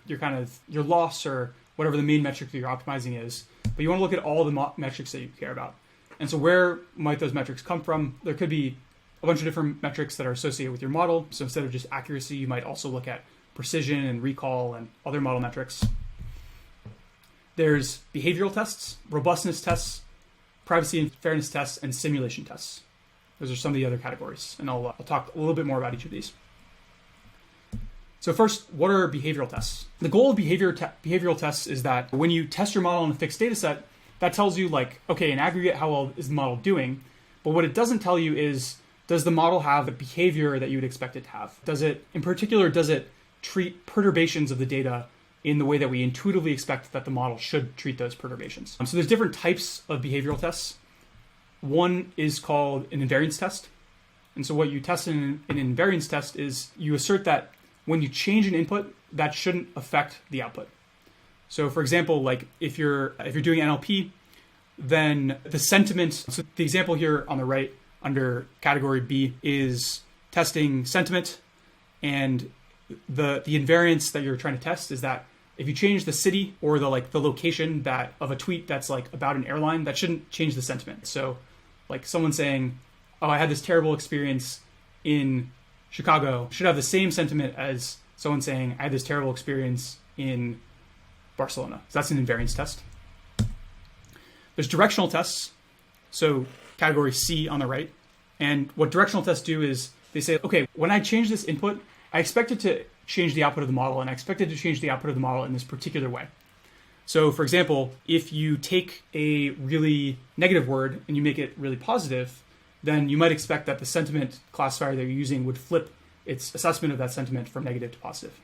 loss or whatever the main metric that you're optimizing is, but you want to look at all the metrics that you care about. And so where might those metrics come from? There could be a bunch of different metrics that are associated with your model. So instead of just accuracy, you might also look at precision and recall and other model metrics. There's behavioral tests, robustness tests, privacy and fairness tests, and simulation tests. Those are some of the other categories, and I'll talk a little bit more about each of these. So first, what are behavioral tests? The goal of behavioral tests is that when you test your model on a fixed data set, that tells you like, okay, in aggregate, how well is the model doing? But what it doesn't tell you is, does the model have the behavior that you would expect it to have? Does it treat perturbations of the data in the way that we intuitively expect that the model should treat those perturbations? So there's different types of behavioral tests. One is called an invariance test. And so what you test in an invariance test is you assert that when you change an input, that shouldn't affect the output. So for example, like if you're doing NLP, then the sentiment, so the example here on the right under category B is testing sentiment, and the invariance that you're trying to test is that if you change the city or the location that of a tweet that's like about an airline, that shouldn't change the sentiment. So like someone saying, oh, I had this terrible experience in Chicago should have the same sentiment as someone saying, I had this terrible experience in Barcelona. So that's an invariance test. There's directional tests. So category C on the right. And what directional tests do is they say, okay, when I change this input, I expect it to change the output of the model, and I expect it to change the output of the model in this particular way. So for example, if you take a really negative word and you make it really positive, then you might expect that the sentiment classifier that you're using would flip its assessment of that sentiment from negative to positive.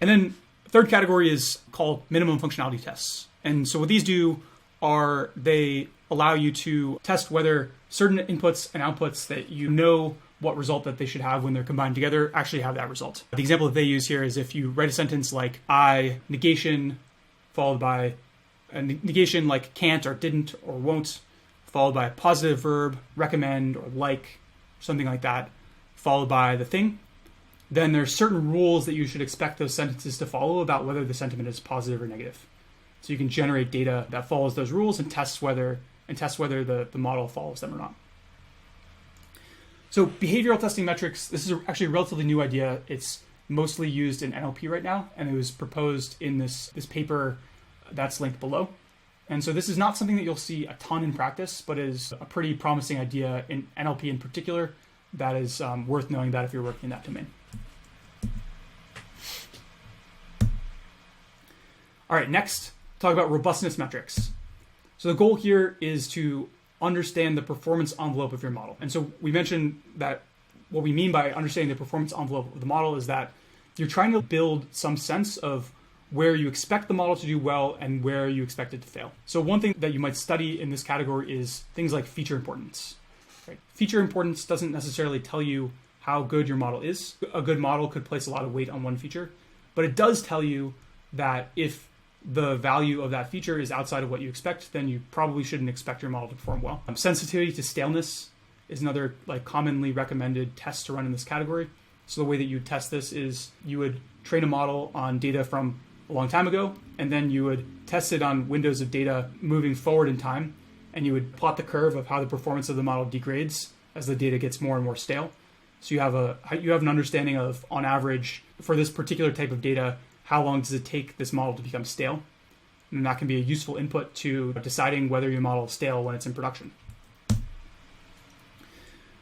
And then third category is called minimum functionality tests. And so what these do are they allow you to test whether certain inputs and outputs that you know what result that they should have when they're combined together actually have that result. The example that they use here is if you write a sentence like I negation followed by a negation like can't or didn't or won't, followed by a positive verb, recommend or like, something like that, followed by the thing, then there's certain rules that you should expect those sentences to follow about whether the sentiment is positive or negative. So you can generate data that follows those rules and test whether the model follows them or not. So behavioral testing metrics, this is actually a relatively new idea. It's mostly used in NLP right now, and it was proposed in this paper that's linked below. And so this is not something that you'll see a ton in practice, but is a pretty promising idea in NLP in particular that is worth knowing about if you're working in that domain. All right, next, talk about robustness metrics. So the goal here is to understand the performance envelope of your model. And so we mentioned that what we mean by understanding the performance envelope of the model is that you're trying to build some sense of where you expect the model to do well and where you expect it to fail. So one thing that you might study in this category is things like feature importance. Right? Feature importance doesn't necessarily tell you how good your model is. A good model could place a lot of weight on one feature, but it does tell you that if the value of that feature is outside of what you expect, then you probably shouldn't expect your model to perform well. Sensitivity to staleness is another commonly recommended test to run in this category. So the way that you test this is you would train a model on data from a long time ago, and then you would test it on windows of data moving forward in time, and you would plot the curve of how the performance of the model degrades as the data gets more and more stale. So you have an understanding of, on average, for this particular type of data, how long does it take this model to become stale? And that can be a useful input to deciding whether your model is stale when it's in production.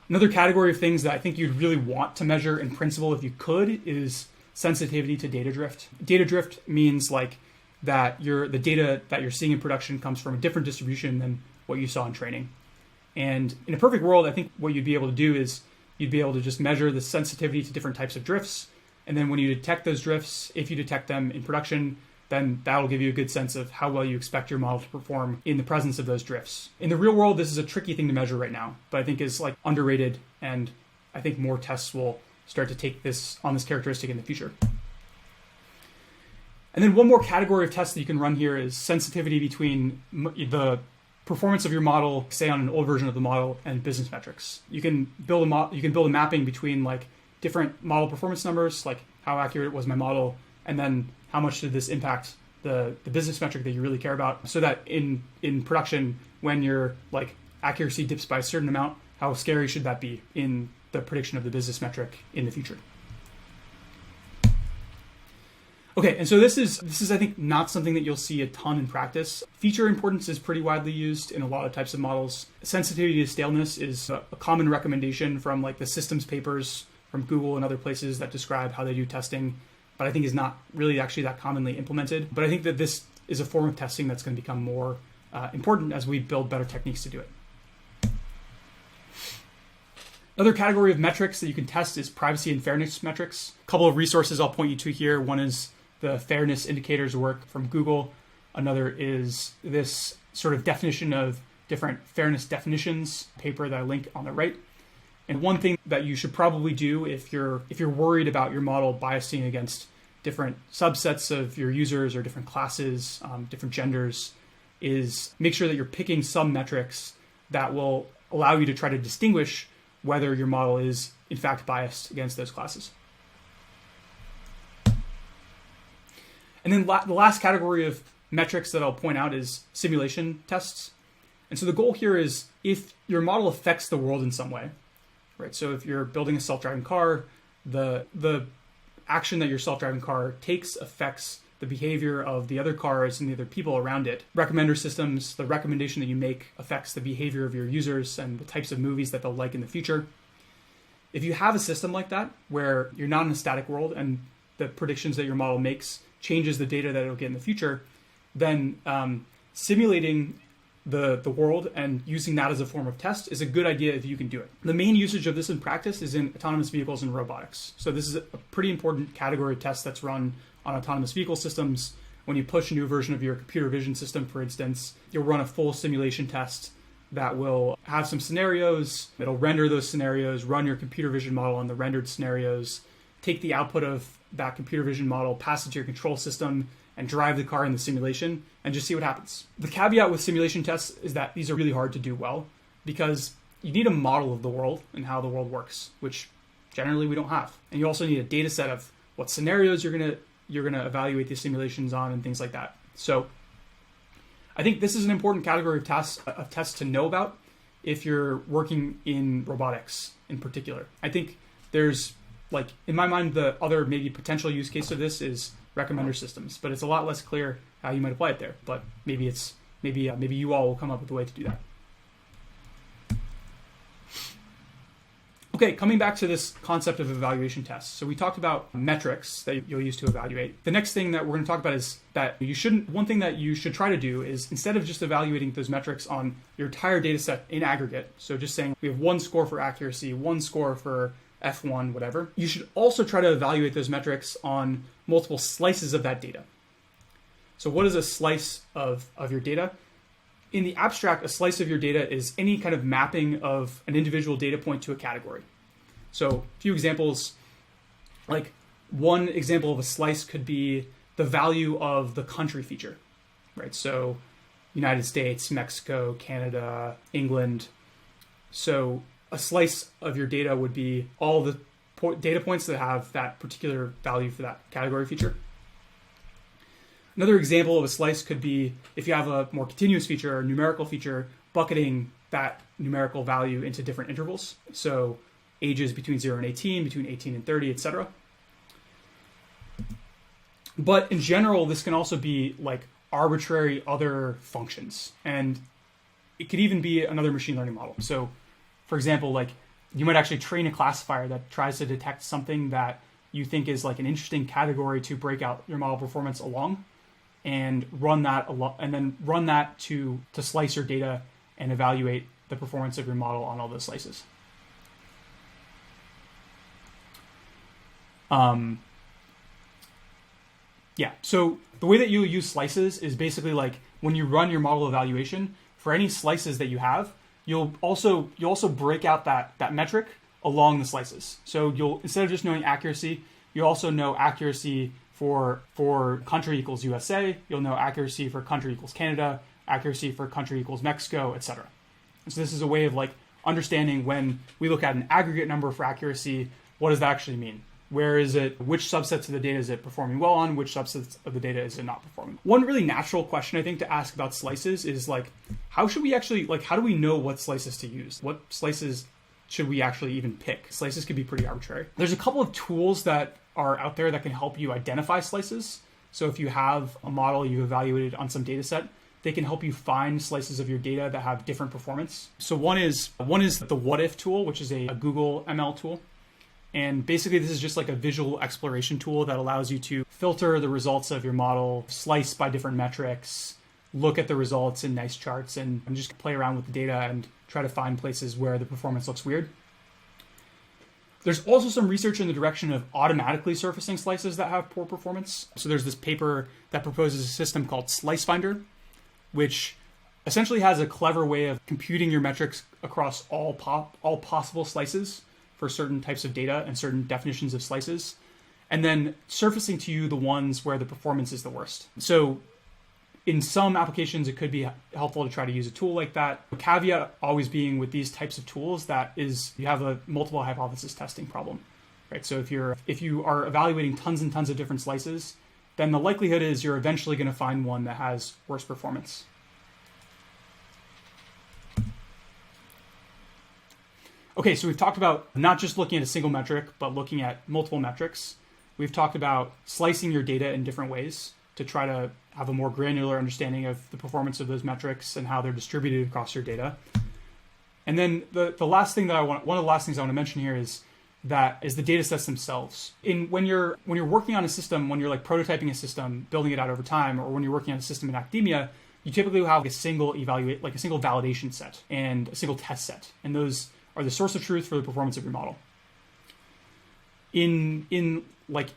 Another category of things that I think you'd really want to measure in principle if you could is sensitivity to data drift. Data drift means that the data that you're seeing in production comes from a different distribution than what you saw in training. And in a perfect world, I think what you'd be able to do is you'd be able to just measure the sensitivity to different types of drifts. And then when you detect those drifts, if you detect them in production, then that'll give you a good sense of how well you expect your model to perform in the presence of those drifts. In the real world, this is a tricky thing to measure right now, but I think is underrated, and I think more tests will start to take this on this characteristic in the future. And then one more category of tests that you can run here is sensitivity between the performance of your model, say on an old version of the model, and business metrics. You can build a mapping between different model performance numbers, like how accurate was my model, and then how much did this impact the business metric that you really care about, so that in production, when your accuracy dips by a certain amount, how scary should that be in the prediction of the business metric in the future? Okay, and so this is I think not something that you'll see a ton in practice. Feature importance is pretty widely used in a lot of types of models. Sensitivity to staleness is a common recommendation from like the systems papers from Google and other places that describe how they do testing, but I think is not really actually that commonly implemented. But I think that this is a form of testing that's going to become more important as we build better techniques to do it. Another category of metrics that you can test is privacy and fairness metrics. A couple of resources I'll point you to here. One is the fairness indicators work from Google. Another is this sort of definition of different fairness definitions paper that I link on the right. And one thing that you should probably do if you're worried about your model biasing against different subsets of your users or different classes, different genders, is make sure that you're picking some metrics that will allow you to try to distinguish whether your model is in fact biased against those classes. And then the last category of metrics that I'll point out is simulation tests. And so the goal here is if your model affects the world in some way, right? So if you're building a self-driving car, the action that your self-driving car takes affects the behavior of the other cars and the other people around it. Recommender systems, the recommendation that you make affects the behavior of your users and the types of movies that they'll like in the future. If you have a system like that, where you're not in a static world and the predictions that your model makes changes the data that it'll get in the future, then simulating the world and using that as a form of test is a good idea if you can do it. The main usage of this in practice is in autonomous vehicles and robotics. So this is a pretty important category of test that's run on autonomous vehicle systems. When you push a new version of your computer vision system, for instance, you'll run a full simulation test that will have some scenarios. It'll render those scenarios, run your computer vision model on the rendered scenarios, take the output of that computer vision model, pass it to your control system, and drive the car in the simulation and just see what happens. The caveat with simulation tests is that these are really hard to do well because you need a model of the world and how the world works, which generally we don't have. And you also need a data set of what scenarios you're gonna evaluate these simulations on and things like that. So I think this is an important category of tests to know about if you're working in robotics in particular. I think there's, like, in my mind, the other maybe potential use case of this is recommender systems, but it's a lot less clear how you might apply it there. But maybe you all will come up with a way to do that. Okay, coming back to this concept of evaluation tests. So we talked about metrics that you'll use to evaluate. The next thing that we're going to talk about is that one thing that you should try to do is, instead of just evaluating those metrics on your entire data set in aggregate, so just saying we have one score for accuracy, one score for F1, whatever, you should also try to evaluate those metrics on multiple slices of that data. So what is a slice of your data? In the abstract, a slice of your data is any kind of mapping of an individual data point to a category. So a few examples, like one example of a slice could be the value of the country feature, right? So United States, Mexico, Canada, England. So a slice of your data would be all the data points that have that particular value for that category feature. Another example of a slice could be if you have a more continuous feature or numerical feature, bucketing that numerical value into different intervals. So ages between 0 and 18, between 18 and 30, etc. But in general, this can also be like arbitrary other functions. And it could even be another machine learning model. So for example, like you might actually train a classifier that tries to detect something that you think is like an interesting category to break out your model performance along, and run that to slice your data and evaluate the performance of your model on all those slices. So the way that you use slices is basically like when you run your model evaluation for any slices that you have, you'll also break out that metric along the slices. So you'll, instead of just knowing accuracy, you also know accuracy for country equals USA, you'll know accuracy for country equals Canada, accuracy for country equals Mexico, etc. And so this is a way of like understanding when we look at an aggregate number for accuracy, what does that actually mean? Where is it? Which subsets of the data is it performing well on? Which subsets of the data is it not performing? One really natural question I think to ask about slices is like, how do we know what slices to use? What slices should we actually even pick? Slices could be pretty arbitrary. There's a couple of tools that are out there that can help you identify slices. So if you have a model you've evaluated on some data set, they can help you find slices of your data that have different performance. So one is the what if tool, which is a Google ML tool. And basically this is just like a visual exploration tool that allows you to filter the results of your model, slice by different metrics, look at the results in nice charts, and just play around with the data and try to find places where the performance looks weird. There's also some research in the direction of automatically surfacing slices that have poor performance. So there's this paper that proposes a system called Slice Finder, which essentially has a clever way of computing your metrics across all possible slices for certain types of data and certain definitions of slices, and then surfacing to you the ones where the performance is the worst. So in some applications, it could be helpful to try to use a tool like that. The caveat always being with these types of tools that is you have a multiple hypothesis testing problem, right? So if you are evaluating tons and tons of different slices, then the likelihood is you're eventually going to find one that has worse performance. Okay, so we've talked about not just looking at a single metric, but looking at multiple metrics. We've talked about slicing your data in different ways to try to have a more granular understanding of the performance of those metrics and how they're distributed across your data. And then the last thing one of the last things I want to mention here is the data sets themselves. When you're working on a system, when you're like prototyping a system, building it out over time, or when you're working on a system in academia, you typically have a single validation set and a single test set, and those are the source of truth for the performance of your model. In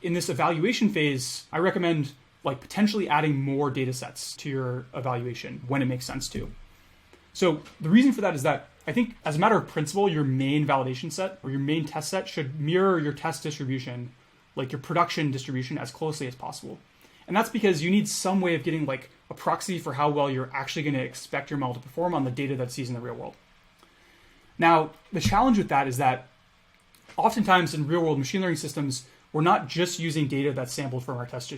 this evaluation phase, I recommend potentially adding more data sets to your evaluation when it makes sense to. So the reason for that is that I think as a matter of principle, your main validation set or your main test set should mirror your test distribution, like your production distribution, as closely as possible. And that's because you need some way of getting a proxy for how well you're actually going to expect your model to perform on the data that it sees in the real world. Now, the challenge with that is that oftentimes in real world machine learning systems, we're not just using data that's sampled from our test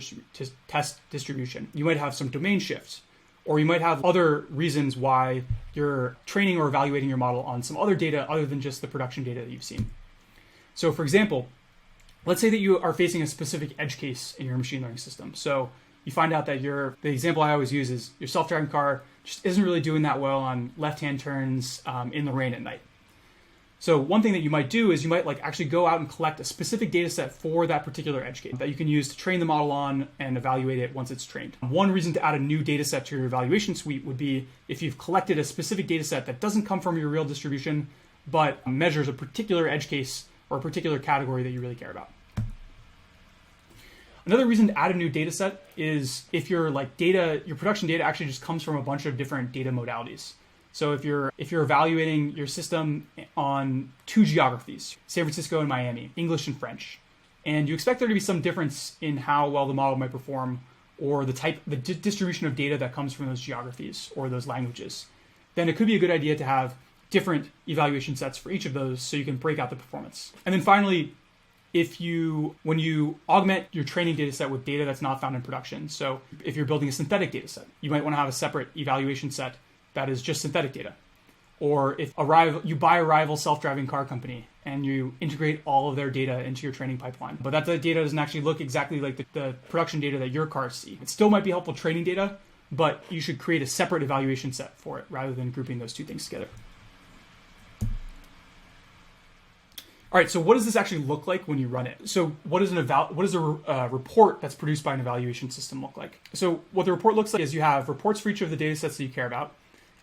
distribution. You might have some domain shifts, or you might have other reasons why you're training or evaluating your model on some other data other than just the production data that you've seen. So for example, let's say that you are facing a specific edge case in your machine learning system. So you find out that the example I always use is your self-driving car just isn't really doing that well on left-hand turns in the rain at night. So one thing that you might do is you might actually go out and collect a specific data set for that particular edge case that you can use to train the model on and evaluate it once it's trained. One reason to add a new data set to your evaluation suite would be if you've collected a specific data set that doesn't come from your real distribution, but measures a particular edge case or a particular category that you really care about. Another reason to add a new data set is if your production data actually just comes from a bunch of different data modalities. So if you're evaluating your system on two geographies, San Francisco and Miami, English and French, and you expect there to be some difference in how well the model might perform or the distribution of data that comes from those geographies or those languages, then it could be a good idea to have different evaluation sets for each of those so you can break out the performance. And then finally, when you augment your training data set with data that's not found in production, so if you're building a synthetic data set, you might want to have a separate evaluation set that is just synthetic data. Or if you buy a rival self-driving car company and you integrate all of their data into your training pipeline, but that data doesn't actually look exactly like the production data that your cars see. It still might be helpful training data, but you should create a separate evaluation set for it rather than grouping those two things together. All right, so what does this actually look like when you run it? So what does a report that's produced by an evaluation system look like? So what the report looks like is you have reports for each of the data sets that you care about.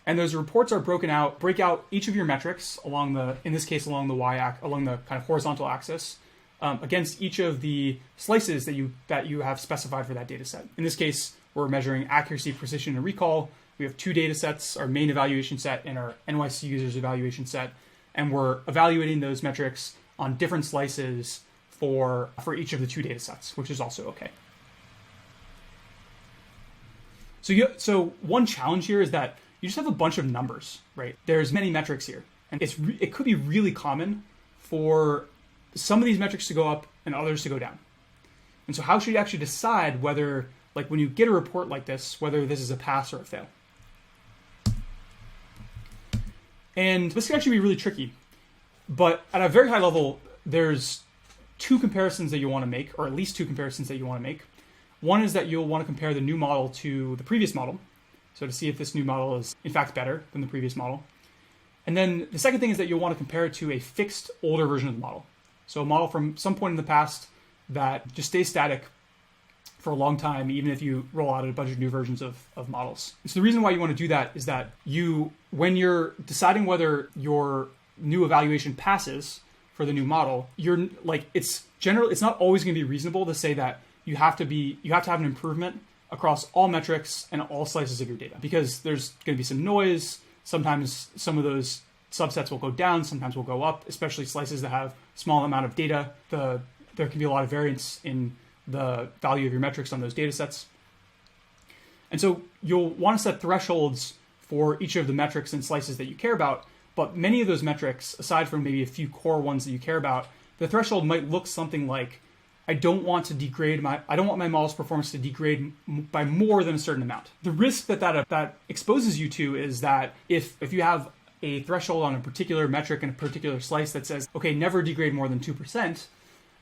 And those reports are break out each of your metrics along the kind of horizontal axis against each of the slices that you have specified for that data set. In this case, we're measuring accuracy, precision, and recall. We have two data sets, our main evaluation set and our NYC users evaluation set. And we're evaluating those metrics on different slices for each of the two data sets, which is also okay. So one challenge here is that you just have a bunch of numbers, right? There's many metrics here. And it could be really common for some of these metrics to go up and others to go down. And so how should you actually decide whether, when you get a report like this, whether this is a pass or a fail? And this can actually be really tricky. But at a very high level, there's two comparisons that you want to make, or at least two comparisons that you want to make. One is that you'll want to compare the new model to the previous model, so to see if this new model is in fact better than the previous model. And then the second thing is that you'll want to compare it to a fixed older version of the model. So a model from some point in the past that just stays static for a long time, even if you roll out a bunch of new versions of models. And so the reason why you want to do that is that when you're deciding whether your new evaluation passes for the new model, it's not always going to be reasonable to say that you have to have an improvement across all metrics and all slices of your data, because there's going to be some noise. Sometimes some of those subsets will go down, sometimes will go up, especially slices that have small amount of data. There can be a lot of variance in the value of your metrics on those data sets. And so you'll want to set thresholds for each of the metrics and slices that you care about. But many of those metrics, aside from maybe a few core ones that you care about, the threshold might look something like, I don't want my model's performance to degrade by more than a certain amount. The risk that exposes you to is that if you have a threshold on a particular metric and a particular slice that says, okay, never degrade more than 2%,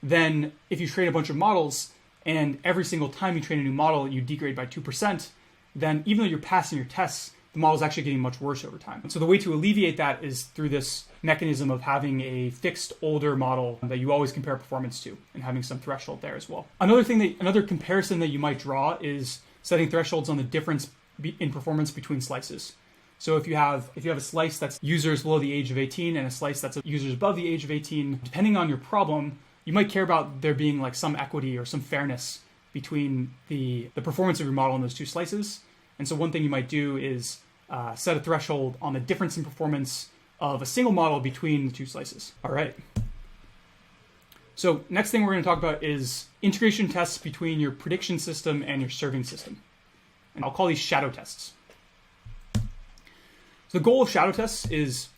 then if you train a bunch of models and every single time you train a new model, you degrade by 2%, then even though you're passing your tests, the model is actually getting much worse over time. And so the way to alleviate that is through this mechanism of having a fixed older model that you always compare performance to and having some threshold there as well. Another comparison that you might draw is setting thresholds on the difference in performance between slices. So if you have a slice that's users below the age of 18 and a slice that's users above the age of 18, depending on your problem, you might care about there being like some equity or some fairness between the performance of your model in those two slices. And so one thing you might do is set a threshold on the difference in performance of a single model between the two slices. All right. So next thing we're going to talk about is integration tests between your prediction system and your serving system. And I'll call these shadow tests. So the goal of shadow tests is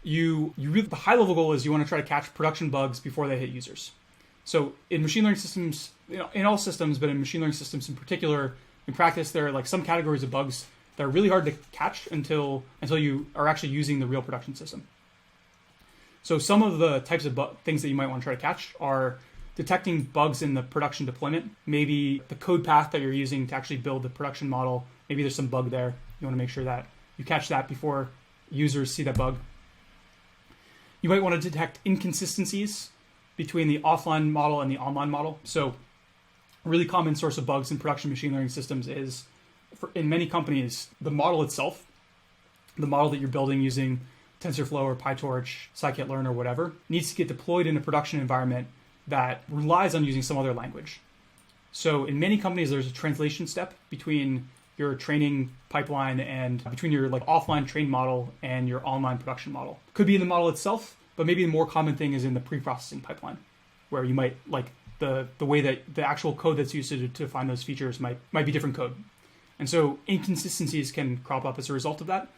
the high level goal is you want to try to catch production bugs before they hit users. So in machine learning systems, in all systems, but in machine learning systems in particular, in practice, there are like some categories of bugs that are really hard to catch until you are actually using the real production system. So some of the types of things that you might want to try to catch are detecting bugs in the production deployment. Maybe the code path that you're using to actually build the production model, maybe there's some bug there. You want to make sure that you catch that before users see that bug. You might want to detect inconsistencies between the offline model and the online model. So a really common source of bugs in production machine learning systems is, in many companies, the model itself, the model that you're building using TensorFlow or PyTorch, scikit-learn or whatever, needs to get deployed in a production environment that relies on using some other language. So in many companies, there's a translation step between your training pipeline and between your offline trained model and your online production model. Could be in the model itself, but maybe the more common thing is in the pre-processing pipeline, where you might the way that the actual code that's used to find those features might be different code. And so inconsistencies can crop up as a result of that.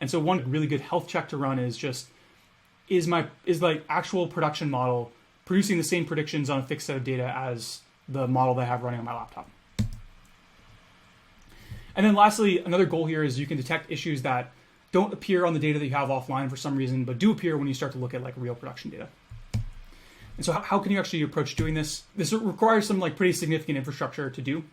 And so one really good health check to run is the actual production model producing the same predictions on a fixed set of data as the model that I have running on my laptop. And then lastly, another goal here is you can detect issues that don't appear on the data that you have offline for some reason, but do appear when you start to look at real production data. And so how can you actually approach doing this? This requires some pretty significant infrastructure to do.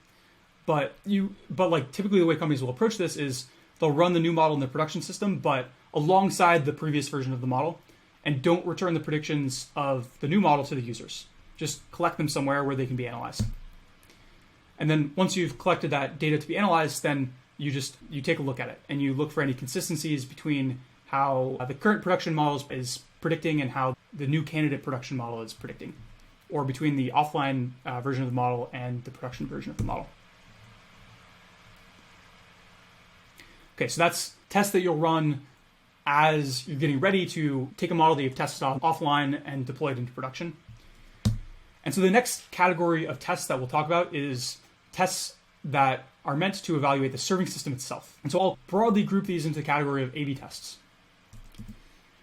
But typically the way companies will approach this is they'll run the new model in the production system, but alongside the previous version of the model, and don't return the predictions of the new model to the users. Just collect them somewhere where they can be analyzed. And then once you've collected that data to be analyzed, then you take a look at it and you look for any consistencies between how the current production model is predicting and how the new candidate production model is predicting, or between the offline version of the model and the production version of the model. Okay, so that's tests that you'll run as you're getting ready to take a model that you've tested offline and deploy it into production. And so the next category of tests that we'll talk about is tests that are meant to evaluate the serving system itself. And so I'll broadly group these into the category of A/B tests.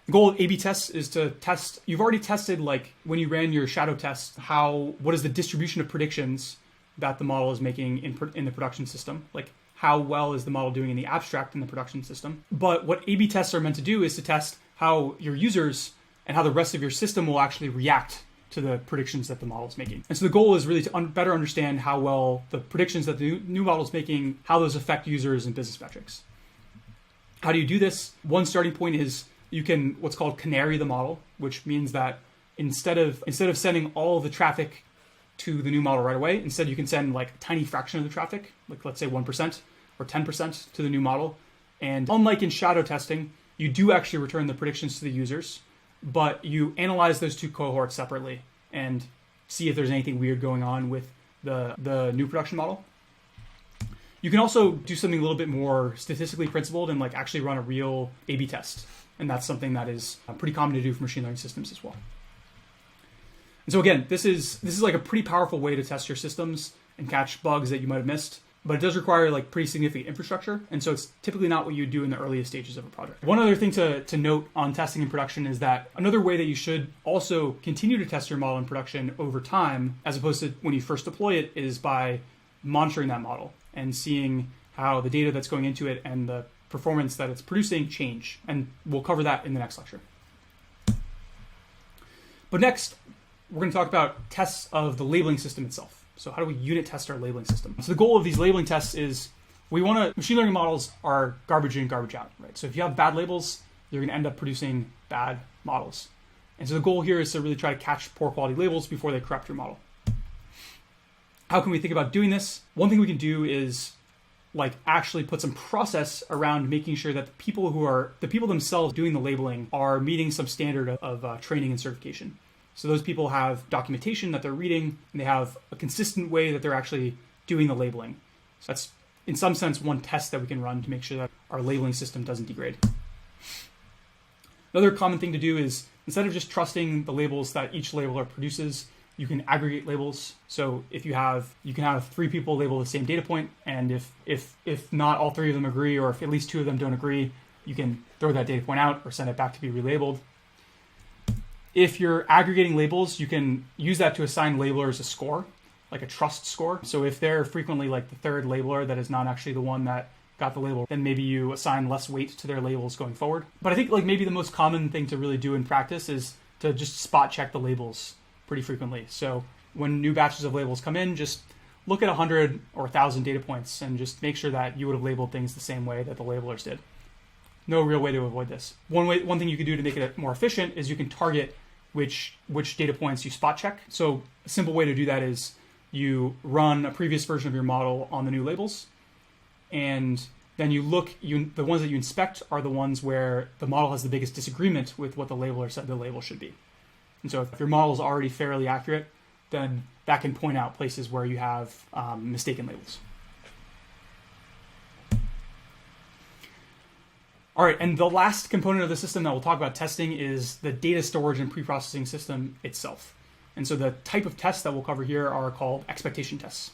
The goal of A/B tests is to test, you've already tested when you ran your shadow test, what is the distribution of predictions that the model is making in the production system? How well is the model doing in the abstract in the production system? But what A/B tests are meant to do is to test how your users and how the rest of your system will actually react to the predictions that the model is making. And so the goal is really to better understand how well the predictions that the new model is making, how those affect users and business metrics. How do you do this? One starting point is you can what's called canary the model, which means that instead of sending all of the traffic to the new model right away, instead you can send like a tiny fraction of the traffic, like let's say 1% or 10% to the new model. And unlike in shadow testing, you do actually return the predictions to the users, but you analyze those two cohorts separately and see if there's anything weird going on with the new production model. You can also do something a little bit more statistically principled and like actually run a real A/B test. And that's something that is pretty common to do for machine learning systems as well. And so again, this is like a pretty powerful way to test your systems and catch bugs that you might have missed. But it does require like pretty significant infrastructure. And so it's typically not what you do in the earliest stages of a project. One other thing to note on testing in production is that another way that you should also continue to test your model in production over time, as opposed to when you first deploy it, is by monitoring that model and seeing how the data that's going into it and the performance that it's producing change. And we'll cover that in the next lecture. But next, we're going to talk about tests of the labeling system itself. So how do we unit test our labeling system? So the goal of these labeling tests is machine learning models are garbage in, garbage out, right? So if you have bad labels, you're going to end up producing bad models. And so the goal here is to really try to catch poor quality labels before they corrupt your model. How can we think about doing this? One thing we can do is like actually put some process around making sure that the people themselves doing the labeling are meeting some standard of training and certification. So those people have documentation that they're reading, and they have a consistent way that they're actually doing the labeling. So that's, in some sense, one test that we can run to make sure that our labeling system doesn't degrade. Another common thing to do is, instead of just trusting the labels that each labeler produces, you can aggregate labels. So you can have 3 people label the same data point, and if not all 3 of them agree, or if at least 2 of them don't agree, you can throw that data point out or send it back to be relabeled. If you're aggregating labels, you can use that to assign labelers a score, like a trust score. So if they're frequently like the third labeler that is not actually the one that got the label, then maybe you assign less weight to their labels going forward. But I think like maybe the most common thing to really do in practice is to just spot check the labels pretty frequently. So when new batches of labels come in, just look at 100 or 1,000 data points and just make sure that you would have labeled things the same way that the labelers did. No real way to avoid this. One thing you could do to make it more efficient is you can target which data points you spot check. So a simple way to do that is you run a previous version of your model on the new labels, and then the ones that you inspect are the ones where the model has the biggest disagreement with what the labeler said the label should be. And so if your model is already fairly accurate, then that can point out places where you have mistaken labels. All right, and the last component of the system that we'll talk about testing is the data storage and preprocessing system itself. And so the type of tests that we'll cover here are called expectation tests.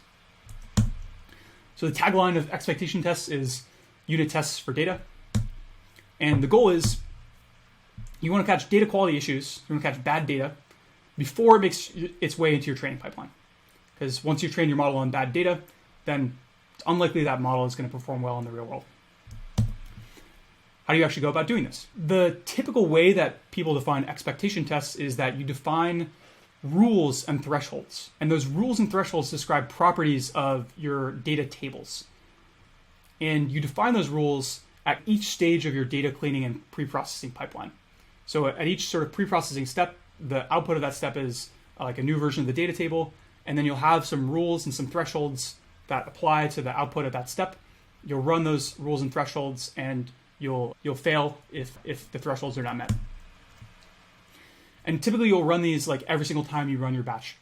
So the tagline of expectation tests is unit tests for data. And the goal is you want to catch data quality issues, you want to catch bad data before it makes its way into your training pipeline. Because once you train your model on bad data, then it's unlikely that model is going to perform well in the real world. How do you actually go about doing this? The typical way that people define expectation tests is that you define rules and thresholds. And those rules and thresholds describe properties of your data tables. And you define those rules at each stage of your data cleaning and preprocessing pipeline. So at each sort of preprocessing step, the output of that step is like a new version of the data table. And then you'll have some rules and some thresholds that apply to the output of that step. You'll run those rules and thresholds, and you'll fail if the thresholds are not met. And typically you'll run these like every single time you run your batch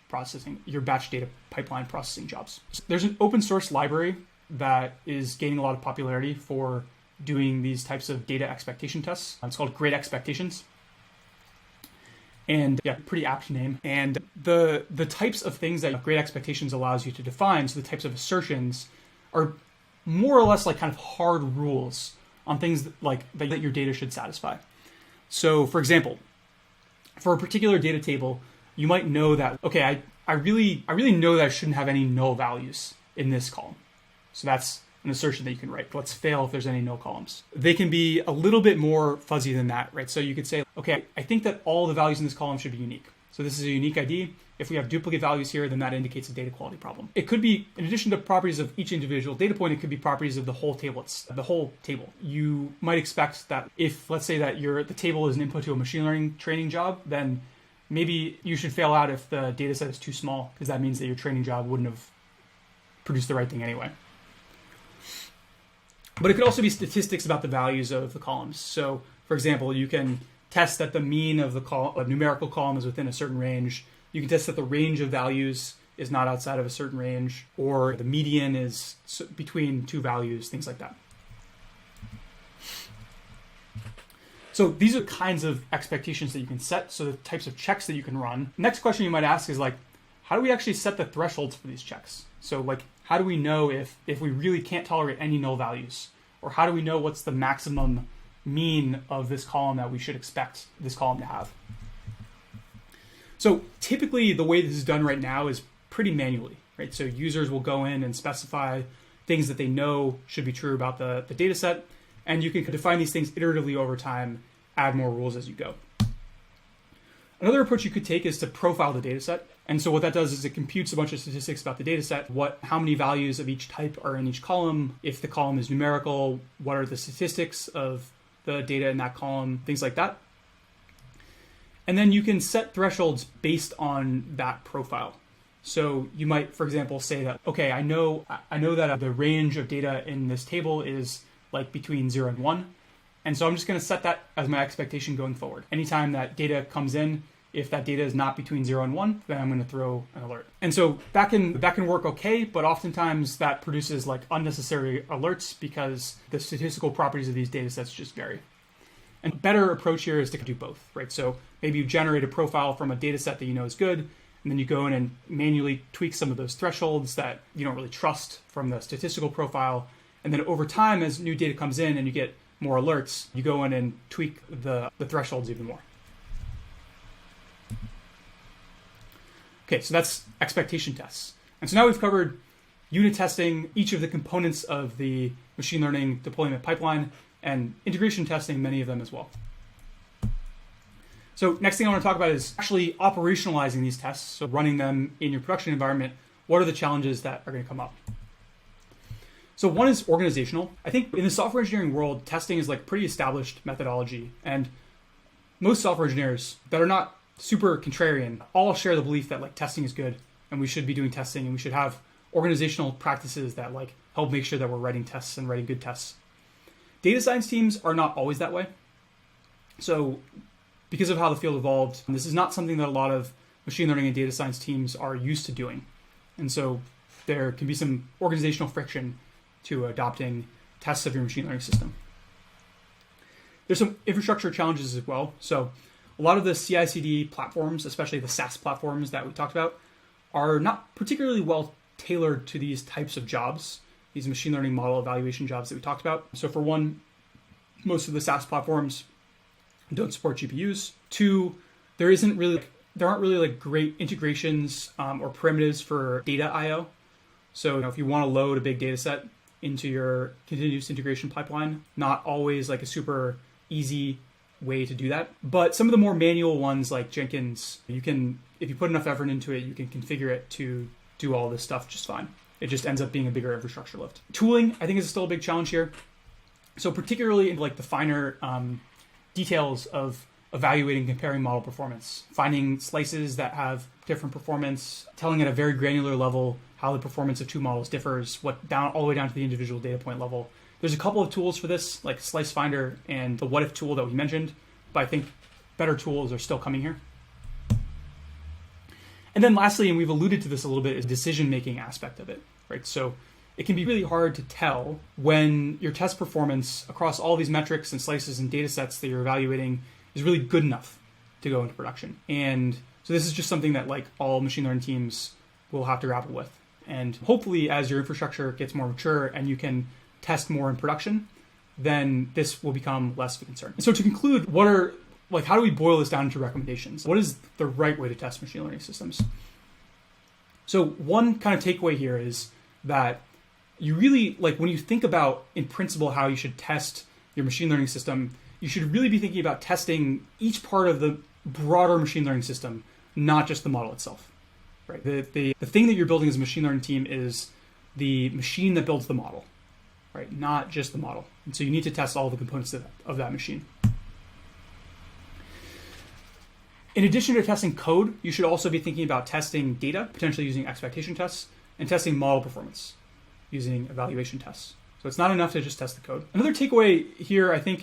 data pipeline processing jobs. So there's an open source library that is gaining a lot of popularity for doing these types of data expectation tests. It's called Great Expectations. And yeah, pretty apt name. And the types of things that Great Expectations allows you to define, so the types of assertions, are more or less like kind of hard rules on things that your data should satisfy. So for example, for a particular data table, you might know that, okay, I really know that I shouldn't have any null values in this column. So that's an assertion that you can write. Let's fail if there's any null columns. They can be a little bit more fuzzy than that, right? So you could say, okay, I think that all the values in this column should be unique. So this is a unique ID. If we have duplicate values here, then that indicates a data quality problem. It could be, in addition to properties of each individual data point, it could be properties of the whole table. You might expect that if, let's say that the table is an input to a machine learning training job, then maybe you should fail out if the data set is too small, because that means that your training job wouldn't have produced the right thing anyway. But it could also be statistics about the values of the columns. So, for example, you can test that the mean of a numerical column is within a certain range. You can test that the range of values is not outside of a certain range, or the median is between two values, things like that. So these are kinds of expectations that you can set, so the types of checks that you can run. Next question you might ask is like, how do we actually set the thresholds for these checks? So like, how do we know if we really can't tolerate any null values? Or how do we know what's the maximum mean of this column that we should expect this column to have? So typically the way this is done right now is pretty manually, right? So users will go in and specify things that they know should be true about the data set, and you can define these things iteratively over time, add more rules as you go. Another approach you could take is to profile the data set. And so what that does is it computes a bunch of statistics about the data set, how many values of each type are in each column, if the column is numerical, what are the statistics of the data in that column, things like that. And then you can set thresholds based on that profile. So you might, for example, say that, okay, I know that the range of data in this table is like between 0 and 1. And so I'm just going to set that as my expectation going forward. Anytime that data comes in, if that data is not between 0 and 1, then I'm going to throw an alert. And so that can work okay, but oftentimes that produces like unnecessary alerts because the statistical properties of these data sets just vary. And a better approach here is to do both, right? So maybe you generate a profile from a data set that you know is good, and then you go in and manually tweak some of those thresholds that you don't really trust from the statistical profile. And then over time, as new data comes in and you get more alerts, you go in and tweak the thresholds even more. Okay, so that's expectation tests. And so now we've covered unit testing, each of the components of the machine learning deployment pipeline, and integration testing, many of them as well. So next thing I want to talk about is actually operationalizing these tests, so running them in your production environment. What are the challenges that are going to come up? So one is organizational. I think in the software engineering world, testing is like pretty established methodology, and most software engineers that are not super contrarian all share the belief that like testing is good and we should be doing testing and we should have organizational practices that like help make sure that we're writing tests and writing good tests. Data science teams are not always that way. So because of how the field evolved, this is not something that a lot of machine learning and data science teams are used to doing. And so there can be some organizational friction to adopting tests of your machine learning system. There's some infrastructure challenges as well. So a lot of the CI/CD platforms, especially the SaaS platforms that we talked about, are not particularly well tailored to these types of jobs, these machine learning model evaluation jobs that we talked about. So for one, most of the SaaS platforms don't support GPUs. Two, there aren't really like great integrations or primitives for data I/O. So if you want to load a big data set into your continuous integration pipeline, not always like a super easy way to do that. But some of the more manual ones like Jenkins, you can, if you put enough effort into it, you can configure it to do all this stuff just fine. It just ends up being a bigger infrastructure lift. Tooling, I think, is still a big challenge here. So particularly in like the finer details of evaluating, comparing model performance, finding slices that have different performance, telling at a very granular level how the performance of two models differs, all the way down to the individual data point level. There's a couple of tools for this, like Slice Finder and the What If tool that we mentioned, but I think better tools are still coming here. And then lastly, and we've alluded to this a little bit, is decision-making aspect of it, right? So it can be really hard to tell when your test performance across all these metrics and slices and data sets that you're evaluating is really good enough to go into production. And so this is just something that like all machine learning teams will have to grapple with. And hopefully as your infrastructure gets more mature and you can test more in production, then this will become less of a concern. And so to conclude, how do we boil this down into recommendations? What is the right way to test machine learning systems? So one kind of takeaway here is that you really, like when you think about in principle how you should test your machine learning system, you should really be thinking about testing each part of the broader machine learning system, not just the model itself. Right? The thing that you're building as a machine learning team is the machine that builds the model, right? Not just the model. And so you need to test all the components of that machine. In addition to testing code, you should also be thinking about testing data, potentially using expectation tests, and testing model performance using evaluation tests. So it's not enough to just test the code. Another takeaway here, I think,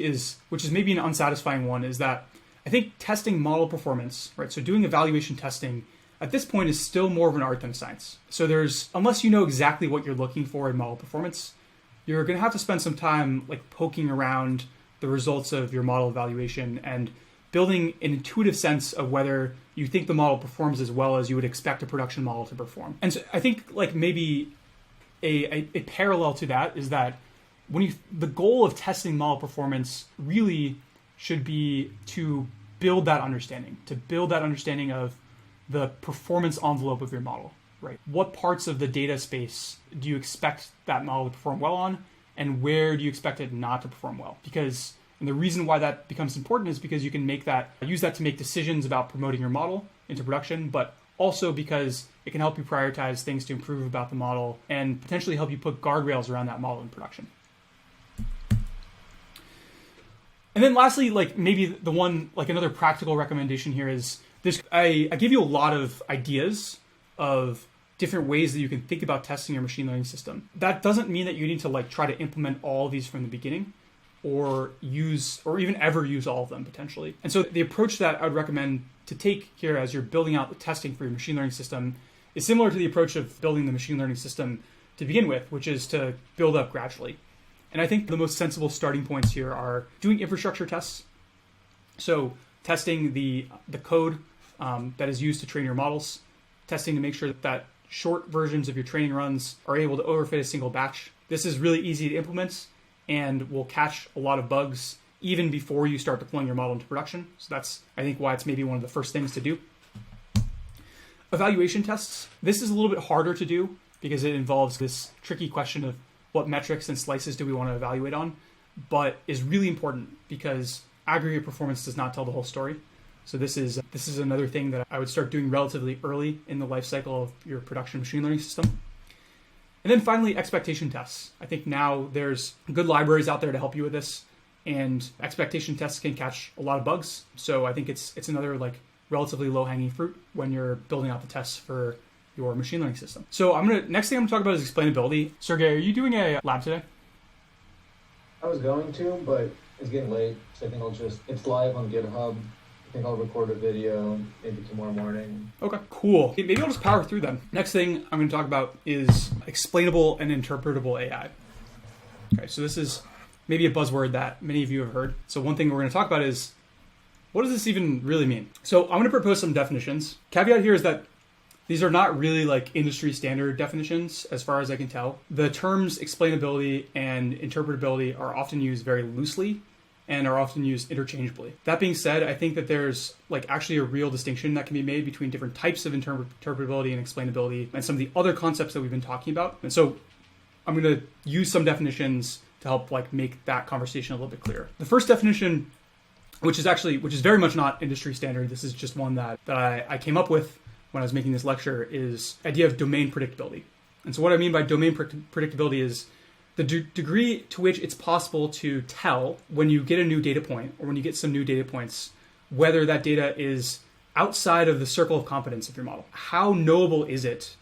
which is maybe an unsatisfying one, is that I think testing model performance, right? So doing evaluation testing at this point is still more of an art than a science. So unless you know exactly what you're looking for in model performance, you're going to have to spend some time like poking around the results of your model evaluation and building an intuitive sense of whether you think the model performs as well as you would expect a production model to perform. And so I think like maybe a parallel to that is that the goal of testing model performance really should be to build that understanding of the performance envelope of your model, right? What parts of the data space do you expect that model to perform well on, and where do you expect it not to perform well? And the reason why that becomes important is because you can use that to make decisions about promoting your model into production, but also because it can help you prioritize things to improve about the model and potentially help you put guardrails around that model in production. And then lastly, like maybe another practical recommendation here is this. I give you a lot of ideas of different ways that you can think about testing your machine learning system. That doesn't mean that you need to like try to implement all of these from the beginning or even ever use all of them potentially. And so the approach that I would recommend to take here as you're building out the testing for your machine learning system is similar to the approach of building the machine learning system to begin with, which is to build up gradually. And I think the most sensible starting points here are doing infrastructure tests. So testing the code that is used to train your models, testing to make sure that short versions of your training runs are able to overfit a single batch. This is really easy to implement and will catch a lot of bugs even before you start deploying your model into production. So that's, I think, why it's maybe one of the first things to do. Evaluation tests. This is a little bit harder to do because it involves this tricky question of what metrics and slices do we want to evaluate on, but is really important because aggregate performance does not tell the whole story. So this is another thing that I would start doing relatively early in the life cycle of your production machine learning system. And then finally, expectation tests. I think now there's good libraries out there to help you with this, and expectation tests can catch a lot of bugs. So I think it's another like relatively low-hanging fruit when you're building out the tests for your machine learning system. So next thing I'm gonna talk about is explainability. Sergey, are you doing a lab today? I was going to, but it's getting late, so I think it's live on GitHub. I think I'll record a video maybe tomorrow morning. Okay, cool. Maybe I'll just power through them. Next thing I'm going to talk about is explainable and interpretable AI. Okay, so this is maybe a buzzword that many of you have heard. So one thing we're going to talk about is, what does this even really mean? So I'm going to propose some definitions. Caveat here is that these are not really like industry standard definitions as far as I can tell. The terms explainability and interpretability are often used very loosely and are often used interchangeably. That being said, I think that there's like actually a real distinction that can be made between different types of interpretability and explainability and some of the other concepts that we've been talking about. And so I'm going to use some definitions to help like make that conversation a little bit clearer. The first definition, which is very much not industry standard, this is just one that I came up with when I was making this lecture, is the idea of domain predictability. And so what I mean by domain predictability is the degree to which it's possible to tell when you get a new data point or when you get some new data points, whether that data is outside of the circle of competence of your model. How knowable is it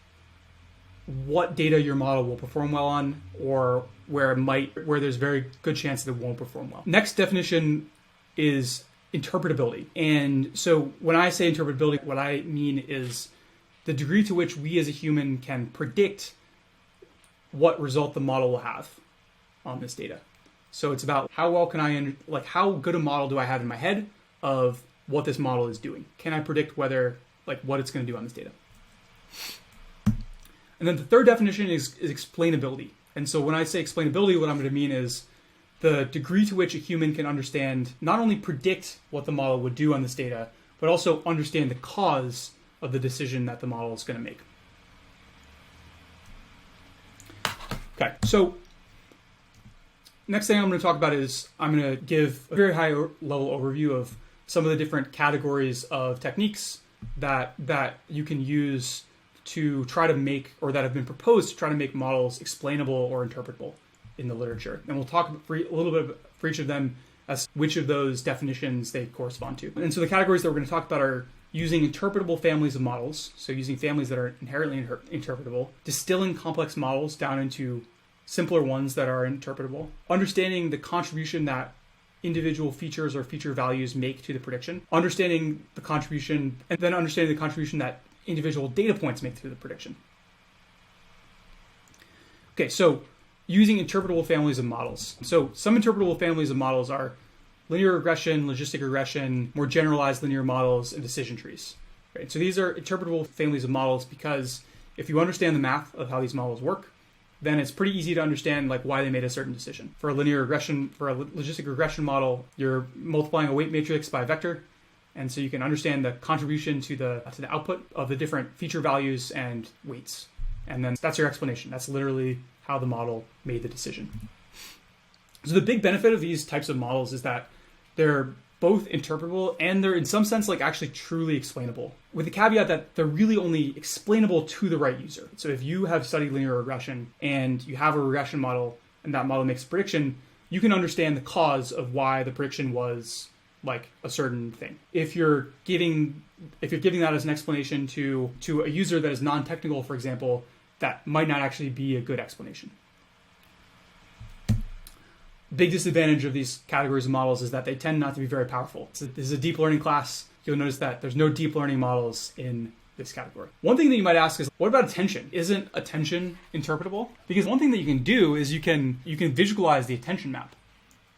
what data your model will perform well on, or where there's very good chance that it won't perform well. Next definition is interpretability. And so when I say interpretability, what I mean is the degree to which we as a human can predict what result the model will have on this data. So it's about how well can how good a model do I have in my head of what this model is doing? Can I predict what it's going to do on this data? And then the third definition is explainability. And so when I say explainability, what I'm going to mean is the degree to which a human can understand, not only predict what the model would do on this data, but also understand the cause of the decision that the model is going to make. Okay, So next thing I'm going to talk about is I'm going to give a very high level overview of some of the different categories of techniques that you can use to try to make, or that have been proposed to try to make models explainable or interpretable in the literature. And we'll talk a little bit for each of them as which of those definitions they correspond to. And so the categories that we're going to talk about are using interpretable families of models, so using families that are inherently interpretable, distilling complex models down into simpler ones that are interpretable, understanding the contribution that individual features or feature values make to the prediction, understanding the contribution, and then understanding the contribution that individual data points make to the prediction. Okay, so using interpretable families of models. So some interpretable families of models are linear regression, logistic regression, more generalized linear models, and decision trees. Right? So these are interpretable families of models because if you understand the math of how these models work, then it's pretty easy to understand like why they made a certain decision. For a linear regression, for a logistic regression model, you're multiplying a weight matrix by a vector, and so you can understand the contribution to the output of the different feature values and weights. And then that's your explanation. That's literally how the model made the decision. So the big benefit of these types of models is that they're both interpretable and they're in some sense like actually truly explainable, with the caveat that they're really only explainable to the right user. So if you have studied linear regression and you have a regression model and that model makes a prediction, you can understand the cause of why the prediction was like a certain thing. If you're giving that as an explanation to a user that is non-technical, for example, that might not actually be a good explanation. Big disadvantage of these categories of models is that they tend not to be very powerful. So this is a deep learning class. You'll notice that there's no deep learning models in this category. One thing that you might ask is, what about attention? Isn't attention interpretable? Because one thing that you can do is you can visualize the attention map.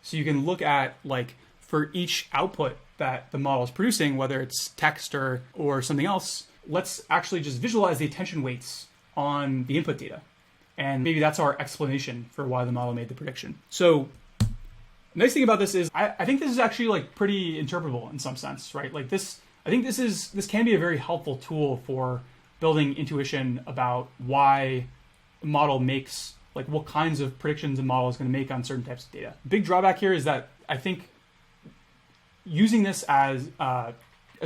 So you can look at like for each output that the model is producing, whether it's text or something else, let's actually just visualize the attention weights on the input data. And maybe that's our explanation for why the model made the prediction. So the nice thing about this is I think this is actually like pretty interpretable in some sense, right? Like this, I think this can be a very helpful tool for building intuition about why a model makes, like what kinds of predictions a model is going to make on certain types of data. Big drawback here is that I think using this as a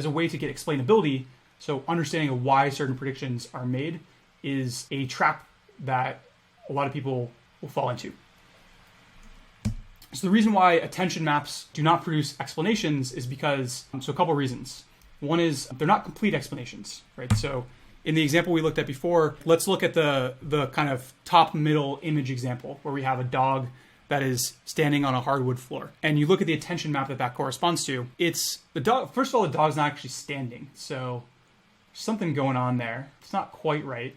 way to get explainability, so understanding of why certain predictions are made, is a trap that a lot of people will fall into. So the reason why attention maps do not produce explanations is because, so a couple reasons. One is they're not complete explanations, right? So in the example we looked at before, let's look at the kind of top middle image example where we have a dog that is standing on a hardwood floor. And you look at the attention map that corresponds to. It's the dog. First of all, the dog's not actually standing. So there's something going on there. It's not quite right.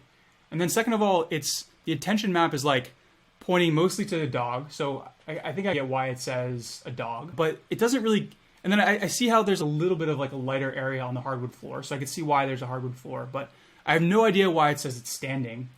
And then second of all, it's the attention map is like pointing mostly to the dog. So I think I get why it says a dog, but it doesn't really. And then I see how there's a little bit of like a lighter area on the hardwood floor. So I can see why there's a hardwood floor, but I have no idea why it says it's standing.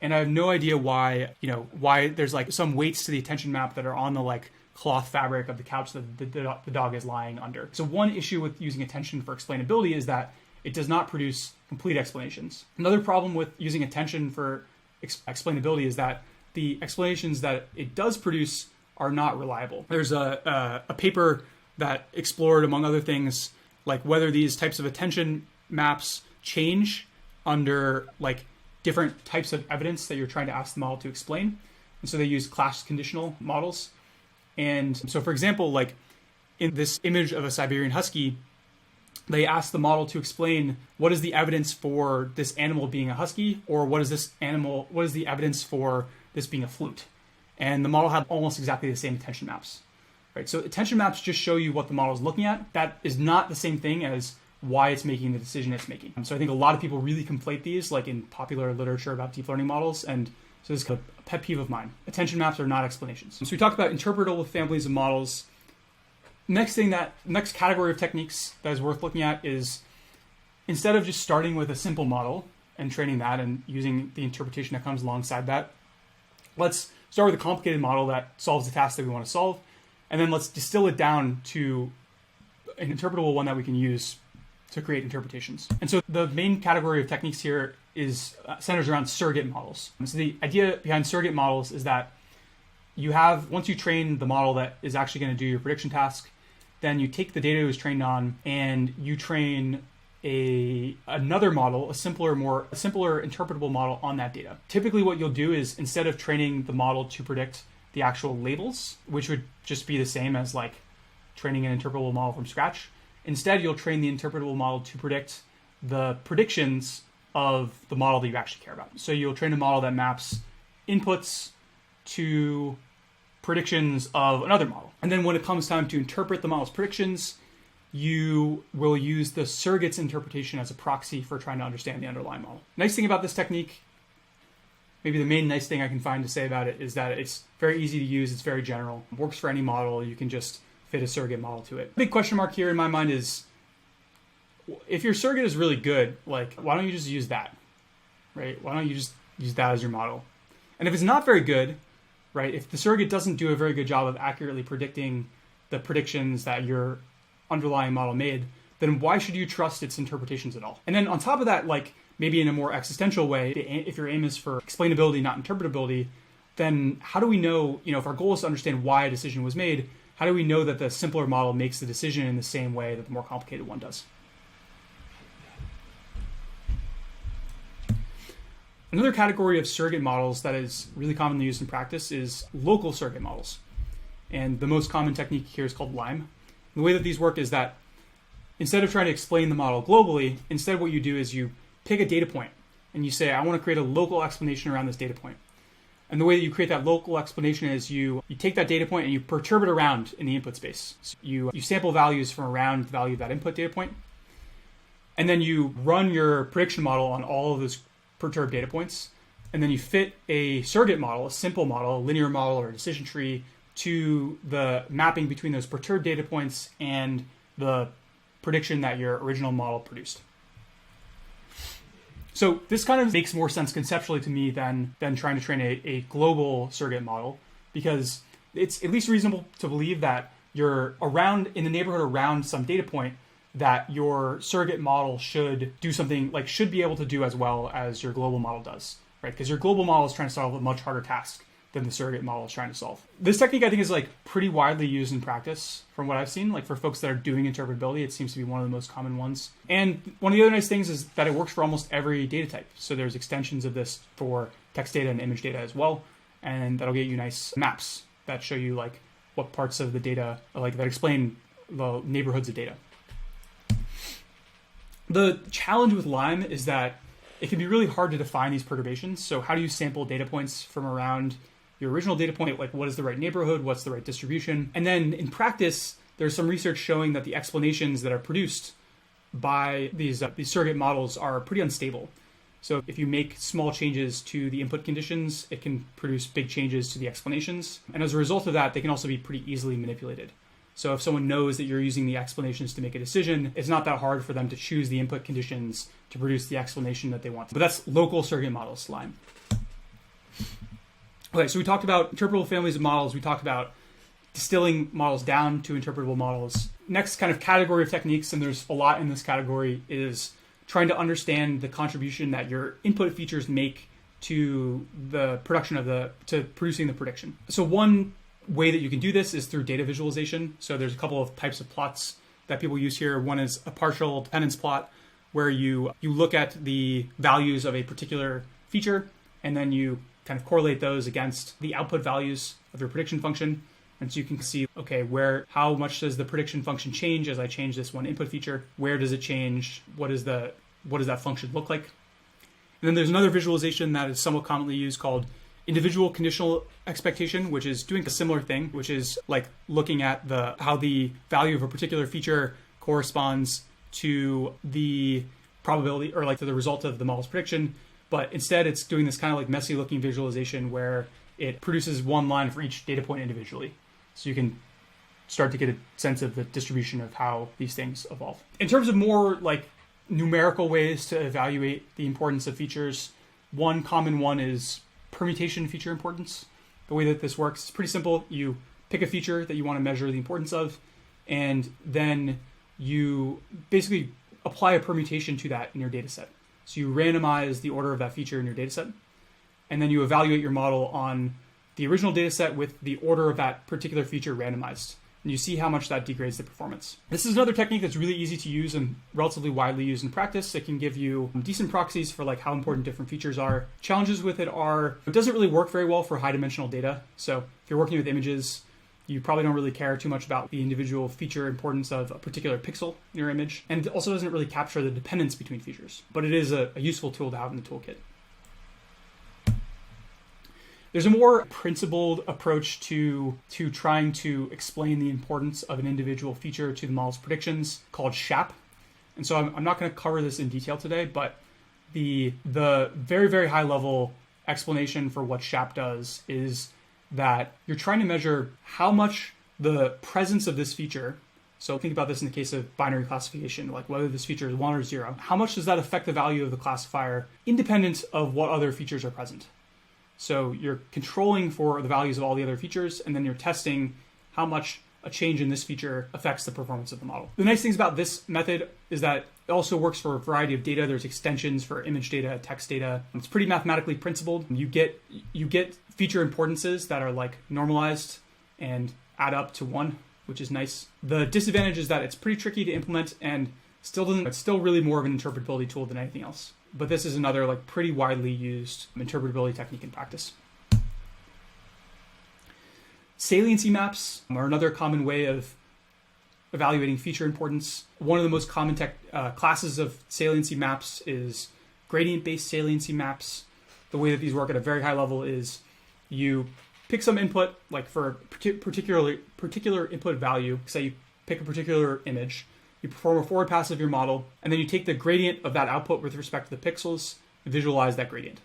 And I have no idea why there's like some weights to the attention map that are on the like cloth fabric of the couch that the dog is lying under. So one issue with using attention for explainability is that it does not produce complete explanations. Another problem with using attention for explainability is that the explanations that it does produce are not reliable. There's a paper that explored, among other things, like whether these types of attention maps change under like different types of evidence that you're trying to ask the model to explain. And so they use class conditional models. And so, for example, like in this image of a Siberian husky, they ask the model to explain what is the evidence for this animal being a husky, or what is the evidence for this being a flute. And the model had almost exactly the same attention maps. Right? So attention maps just show you what the model is looking at. That is not the same thing as why it's making the decision it's making. So I think a lot of people really conflate these, like in popular literature about deep learning models. And so this is a pet peeve of mine. Attention maps are not explanations. So we talked about interpretable families of models. Next category of techniques that is worth looking at is, instead of just starting with a simple model and training that and using the interpretation that comes alongside that, let's start with a complicated model that solves the task that we want to solve, and then let's distill it down to an interpretable one that we can use to create interpretations. And so the main category of techniques here is centers around surrogate models. So the idea behind surrogate models is that you have, once you train the model that is actually going to do your prediction task, then you take the data it was trained on and you train another model, a simpler interpretable model on that data. Typically what you'll do is, instead of training the model to predict the actual labels, which would just be the same as like training an interpretable model from scratch, instead you'll train the interpretable model to predict the predictions of the model that you actually care about. So you'll train a model that maps inputs to predictions of another model. And then when it comes time to interpret the model's predictions, you will use the surrogate's interpretation as a proxy for trying to understand the underlying model. Nice thing about this technique, maybe the main nice thing I can find to say about it, is that it's very easy to use, it's very general, it works for any model, you can just fit a surrogate model to it. Big question mark here in my mind is, if your surrogate is really good, like, why don't you just use that, right? Why don't you just use that as your model? And if it's not very good, right, if the surrogate doesn't do a very good job of accurately predicting the predictions that your underlying model made, then why should you trust its interpretations at all? And then on top of that, like maybe in a more existential way, if your aim is for explainability, not interpretability, then how do we know, if our goal is to understand why a decision was made, how do we know that the simpler model makes the decision in the same way that the more complicated one does? Another category of surrogate models that is really commonly used in practice is local surrogate models. And the most common technique here is called LIME. The way that these work is that instead of trying to explain the model globally, instead what you do is you pick a data point and you say, I want to create a local explanation around this data point. And the way that you create that local explanation is you take that data point and you perturb it around in the input space. So you sample values from around the value of that input data point. And then you run your prediction model on all of those perturbed data points. And then you fit a surrogate model, a simple model, a linear model or a decision tree to the mapping between those perturbed data points and the prediction that your original model produced. So this kind of makes more sense conceptually to me than trying to train a global surrogate model, because it's at least reasonable to believe that you're around in the neighborhood around some data point that your surrogate model should do something, like should be able to do as well as your global model does, right? Because your global model is trying to solve a much harder task than the surrogate model is trying to solve. This technique, I think, is like pretty widely used in practice from what I've seen. Like for folks that are doing interpretability, it seems to be one of the most common ones. And one of the other nice things is that it works for almost every data type. So there's extensions of this for text data and image data as well. And that'll get you nice maps that show you like what parts of the data, like that explain the neighborhoods of data. The challenge with LIME is that it can be really hard to define these perturbations. So how do you sample data points from around your original data point? Like what is the right neighborhood? What's the right distribution? And then in practice, there's some research showing that the explanations that are produced by these surrogate models are pretty unstable. So if you make small changes to the input conditions, it can produce big changes to the explanations. And as a result of that, they can also be pretty easily manipulated. So if someone knows that you're using the explanations to make a decision, it's not that hard for them to choose the input conditions to produce the explanation that they want. But that's local surrogate models, LIME. Okay, so we talked about interpretable families of models. We talked about distilling models down to interpretable models. Next kind of category of techniques, and there's a lot in this category, is trying to understand the contribution that your input features make to the production of to producing the prediction. So one way that you can do this is through data visualization. So there's a couple of types of plots that people use here. One is a partial dependence plot, where you look at the values of a particular feature, and then you kind of correlate those against the output values of your prediction function. And so you can see, okay, how much does the prediction function change as I change this one input feature? Where does it change? What does that function look like? And then there's another visualization that is somewhat commonly used called individual conditional expectation, which is doing a similar thing, which is like looking at how the value of a particular feature corresponds to the probability or like to the result of the model's prediction. But instead, it's doing this kind of like messy looking visualization where it produces one line for each data point individually. So you can start to get a sense of the distribution of how these things evolve. In terms of more like numerical ways to evaluate the importance of features, one common one is permutation feature importance. The way that this works is pretty simple. You pick a feature that you want to measure the importance of, and then you basically apply a permutation to that in your data set. So you randomize the order of that feature in your data set, and then you evaluate your model on the original data set with the order of that particular feature randomized. And you see how much that degrades the performance. This is another technique that's really easy to use and relatively widely used in practice. It can give you decent proxies for like how important different features are. Challenges with it are, it doesn't really work very well for high dimensional data. So if you're working with images, you probably don't really care too much about the individual feature importance of a particular pixel in your image. And it also doesn't really capture the dependence between features, but it is a useful tool to have in the toolkit. There's a more principled approach to trying to explain the importance of an individual feature to the model's predictions called SHAP. And so I'm not going to cover this in detail today, but the very, very high level explanation for what SHAP does is that you're trying to measure how much the presence of this feature, so think about this in the case of binary classification, like whether this feature is 1 or 0, how much does that affect the value of the classifier independent of what other features are present? So you're controlling for the values of all the other features, and then you're testing how much a change in this feature affects the performance of the model. The nice things about this method is that it also works for a variety of data. There's extensions for image data, text data. It's pretty mathematically principled. You get feature importances that are like normalized and add up to 1, which is nice. The disadvantage is that it's pretty tricky to implement and it's still really more of an interpretability tool than anything else. But this is another like pretty widely used interpretability technique in practice. Saliency maps are another common way of evaluating feature importance. One of the most common classes of saliency maps is gradient-based saliency maps. The way that these work at a very high level is you pick some input, like for a particular input value. Say you pick a particular image. You perform a forward pass of your model, and then you take the gradient of that output with respect to the pixels and visualize that gradient.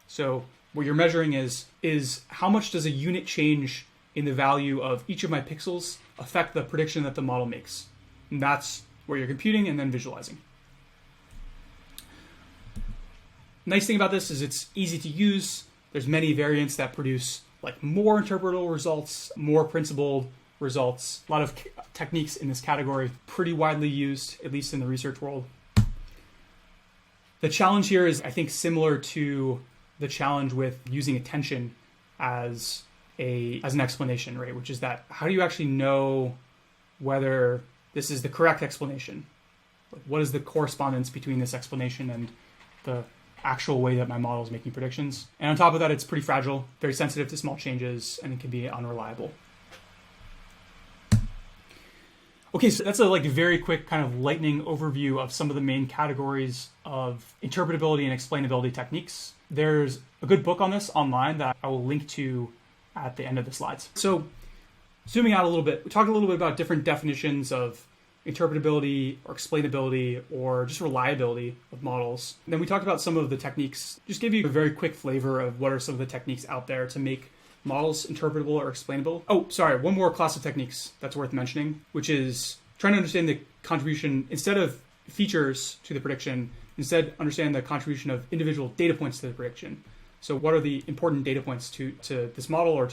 So what you're measuring is how much does a unit change in the value of each of my pixels affect the prediction that the model makes? And that's where you're computing and then visualizing. Nice thing about this is it's easy to use. There's many variants that produce like more interpretable results, more principled results. A lot of techniques in this category, pretty widely used, at least in the research world. The challenge here is, I think, similar to the challenge with using attention as an explanation, right? Which is that how do you actually know whether this is the correct explanation? Like, what is the correspondence between this explanation and the actual way that my model is making predictions? And on top of that, it's pretty fragile, very sensitive to small changes, and it can be unreliable. Okay, so that's a very quick kind of lightning overview of some of the main categories of interpretability and explainability techniques. There's a good book on this online that I will link to at the end of the slides. So zooming out a little bit, we talked a little bit about different definitions of interpretability or explainability or just reliability of models. And then we talked about some of the techniques, just give you a very quick flavor of what are some of the techniques out there to make models interpretable or explainable. Oh, sorry, one more class of techniques that's worth mentioning, which is trying to understand the contribution, instead of features to the prediction, instead understand the contribution of individual data points to the prediction. So what are the important data points to this model or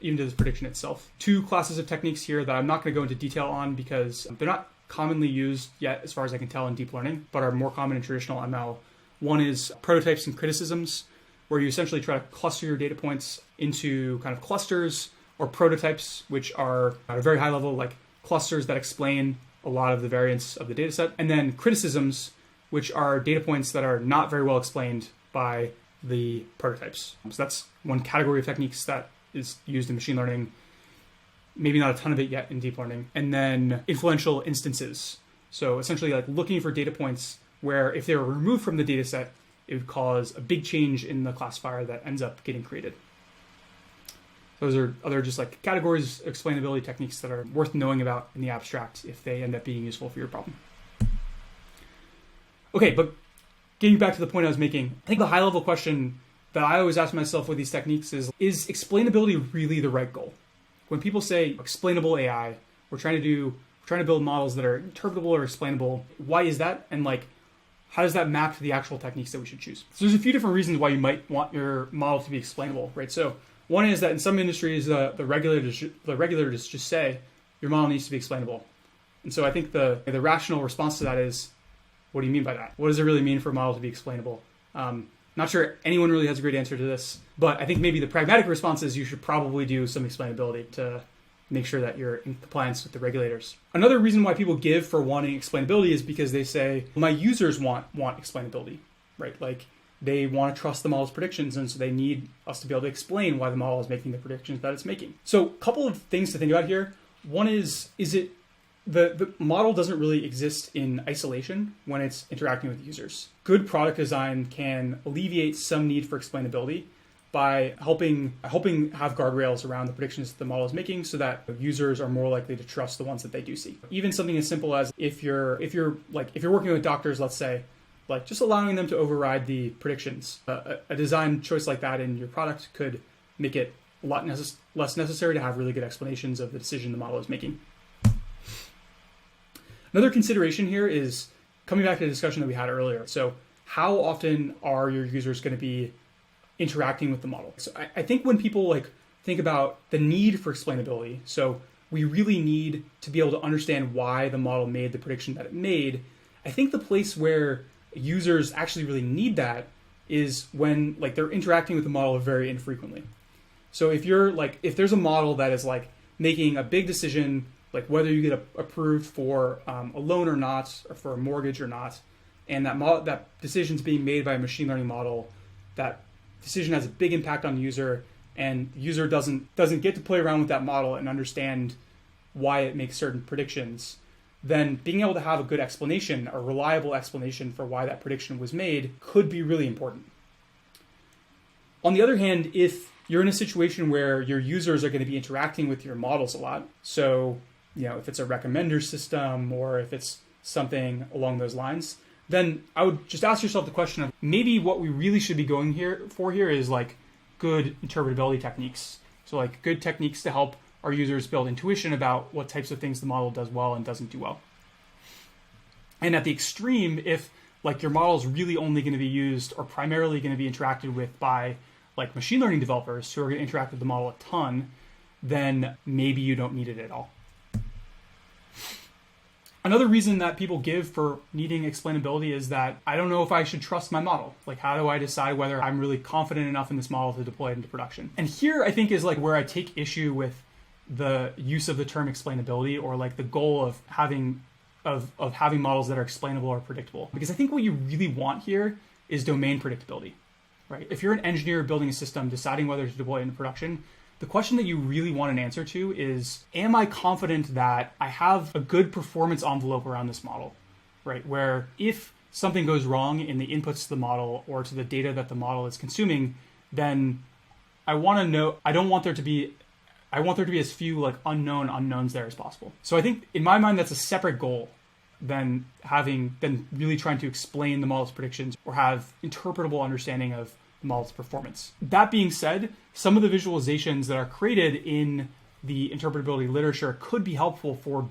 even to this prediction itself? 2 classes of techniques here that I'm not going to go into detail on because they're not commonly used yet, as far as I can tell, in deep learning, but are more common in traditional ML. One is prototypes and criticisms, where you essentially try to cluster your data points into kind of clusters or prototypes, which are at a very high level, like clusters that explain a lot of the variance of the data set. And then criticisms, which are data points that are not very well explained by the prototypes. So that's one category of techniques that is used in machine learning. Maybe not a ton of it yet in deep learning. And then influential instances. So essentially like looking for data points where if they were removed from the data set, it would cause a big change in the classifier that ends up getting created. Those are other just like categories, explainability techniques that are worth knowing about in the abstract if they end up being useful for your problem. Okay, but getting back to the point I was making, I think the high-level question that I always ask myself with these techniques is explainability really the right goal? When people say explainable AI, we're trying to build models that are interpretable or explainable. Why is that? And like, how does that map to the actual techniques that we should choose? So there's a few different reasons why you might want your model to be explainable, right? So one is that in some industries, the regulators just say your model needs to be explainable. And so I think the rational response to that is what do you mean by that? What does it really mean for a model to be explainable? Not sure anyone really has a great answer to this, but I think maybe the pragmatic response is you should probably do some explainability to make sure that you're in compliance with the regulators. Another reason why people give for wanting explainability is because they say, my users want explainability, right? Like they want to trust the model's predictions, and so they need us to be able to explain why the model is making the predictions that it's making. So a couple of things to think about here. One is it the model doesn't really exist in isolation when it's interacting with users. Good product design can alleviate some need for explainability by helping have guardrails around the predictions that the model is making so that users are more likely to trust the ones that they do see. Even something as simple as if you're working with doctors, let's say, like just allowing them to override the predictions. A design choice like that in your product could make it a lot less necessary to have really good explanations of the decision the model is making. Another consideration here is coming back to the discussion that we had earlier. So how often are your users going to be interacting with the model? So I think when people think about the need for explainability, so we really need to be able to understand why the model made the prediction that it made. I think the place where users actually really need that is when they're interacting with the model very infrequently. So if there's a model that is making a big decision, like whether you get approved for a loan or not, or for a mortgage or not, and that decision's being made by a machine learning model, that decision has a big impact on the user, and the user doesn't get to play around with that model and understand why it makes certain predictions, then being able to have a good explanation, a reliable explanation for why that prediction was made could be really important. On the other hand, if you're in a situation where your users are going to be interacting with your models a lot, so if it's a recommender system or if it's something along those lines, then I would just ask yourself the question of maybe what we really should be going for here is good interpretability techniques. So good techniques to help our users build intuition about what types of things the model does well and doesn't do well. And at the extreme, if your model is really only going to be used or primarily going to be interacted with by machine learning developers who are going to interact with the model a ton, then maybe you don't need it at all. Another reason that people give for needing explainability is that I don't know if I should trust my model. How do I decide whether I'm really confident enough in this model to deploy it into production? And here I think is where I take issue with the use of the term explainability, or the goal of having models that are explainable or predictable. Because I think what you really want here is domain predictability, right? If you're an engineer building a system, deciding whether to deploy it into production, the question that you really want an answer to is, am I confident that I have a good performance envelope around this model, right? Where if something goes wrong in the inputs to the model or to the data that the model is consuming, then I want to know, I want there to be as few unknown unknowns there as possible. So I think in my mind, that's a separate goal than really trying to explain the model's predictions or have interpretable understanding of model's performance. That being said, some of the visualizations that are created in the interpretability literature could be helpful for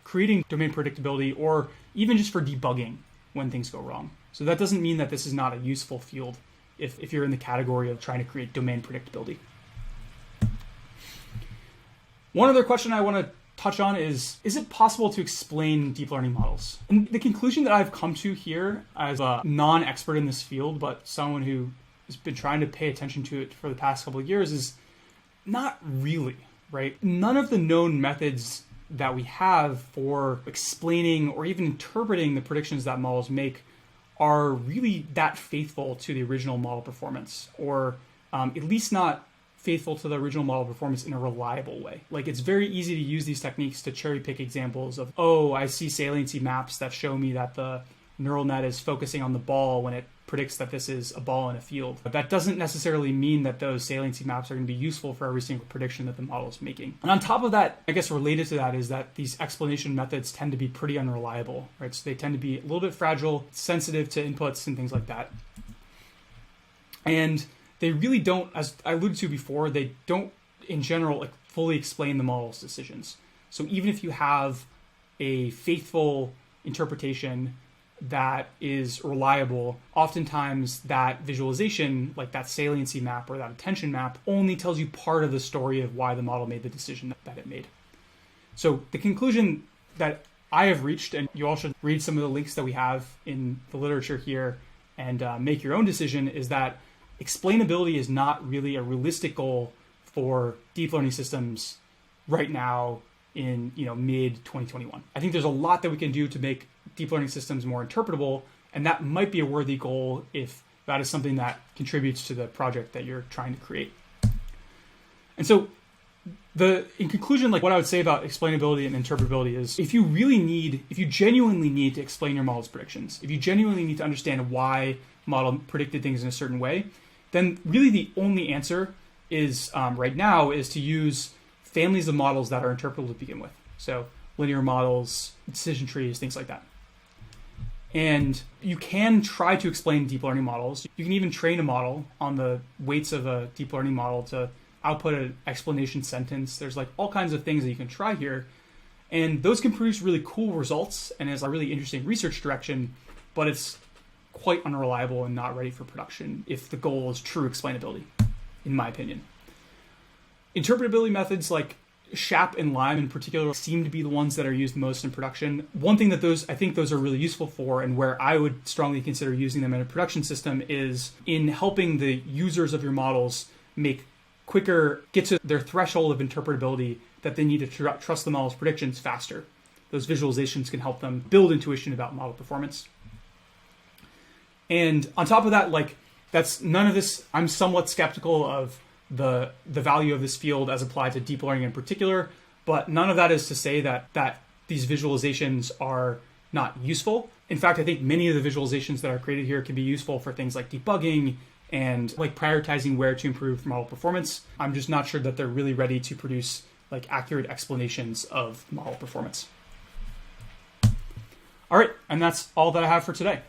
creating domain predictability, or even just for debugging when things go wrong. So that doesn't mean that this is not a useful field if you're in the category of trying to create domain predictability. One other question I want to touch on is it possible to explain deep learning models? And the conclusion that I've come to here as a non-expert in this field, but someone who has been trying to pay attention to it for the past couple of years, is not really, right? None of the known methods that we have for explaining or even interpreting the predictions that models make are really that faithful to the original model performance, or at least not faithful to the original model performance in a reliable way. It's very easy to use these techniques to cherry pick examples of, I see saliency maps that show me that the neural net is focusing on the ball when it predicts that this is a ball in a field. But that doesn't necessarily mean that those saliency maps are going to be useful for every single prediction that the model is making. And on top of that, I guess related to that is that these explanation methods tend to be pretty unreliable, right? So they tend to be a little bit fragile, sensitive to inputs and things like that. And they really don't, as I alluded to before, they don't, in general, fully explain the model's decisions. So even if you have a faithful interpretation that is reliable, oftentimes that visualization, that saliency map or that attention map, only tells you part of the story of why the model made the decision that it made. So the conclusion that I have reached, and you all should read some of the links that we have in the literature here and make your own decision, is that explainability is not really a realistic goal for deep learning systems right now in mid 2021. I think there's a lot that we can do to make deep learning systems more interpretable, and that might be a worthy goal if that is something that contributes to the project that you're trying to create. And so in conclusion, like what I would say about explainability and interpretability is if you genuinely need to explain your model's predictions, if you genuinely need to understand why model predicted things in a certain way, then really the only answer is right now is to use families of models that are interpretable to begin with. So linear models, decision trees, things like that. And you can try to explain deep learning models. You can even train a model on the weights of a deep learning model to output an explanation sentence. There's like all kinds of things that you can try here. And those can produce really cool results and is a really interesting research direction, but it's quite unreliable and not ready for production if the goal is true explainability, in my opinion. Interpretability methods like SHAP and LIME in particular seem to be the ones that are used most in production. One thing that I think those are really useful for, and where I would strongly consider using them in a production system, is in helping the users of your models get to their threshold of interpretability that they need to trust the model's predictions faster. Those visualizations can help them build intuition about model performance. And on top of that, that's none of this, I'm somewhat skeptical of the value of this field as applied to deep learning in particular, but none of that is to say that these visualizations are not useful. In fact, I think many of the visualizations that are created here can be useful for things like debugging and prioritizing where to improve model performance. I'm just not sure that they're really ready to produce accurate explanations of model performance. All right, and that's all that I have for today.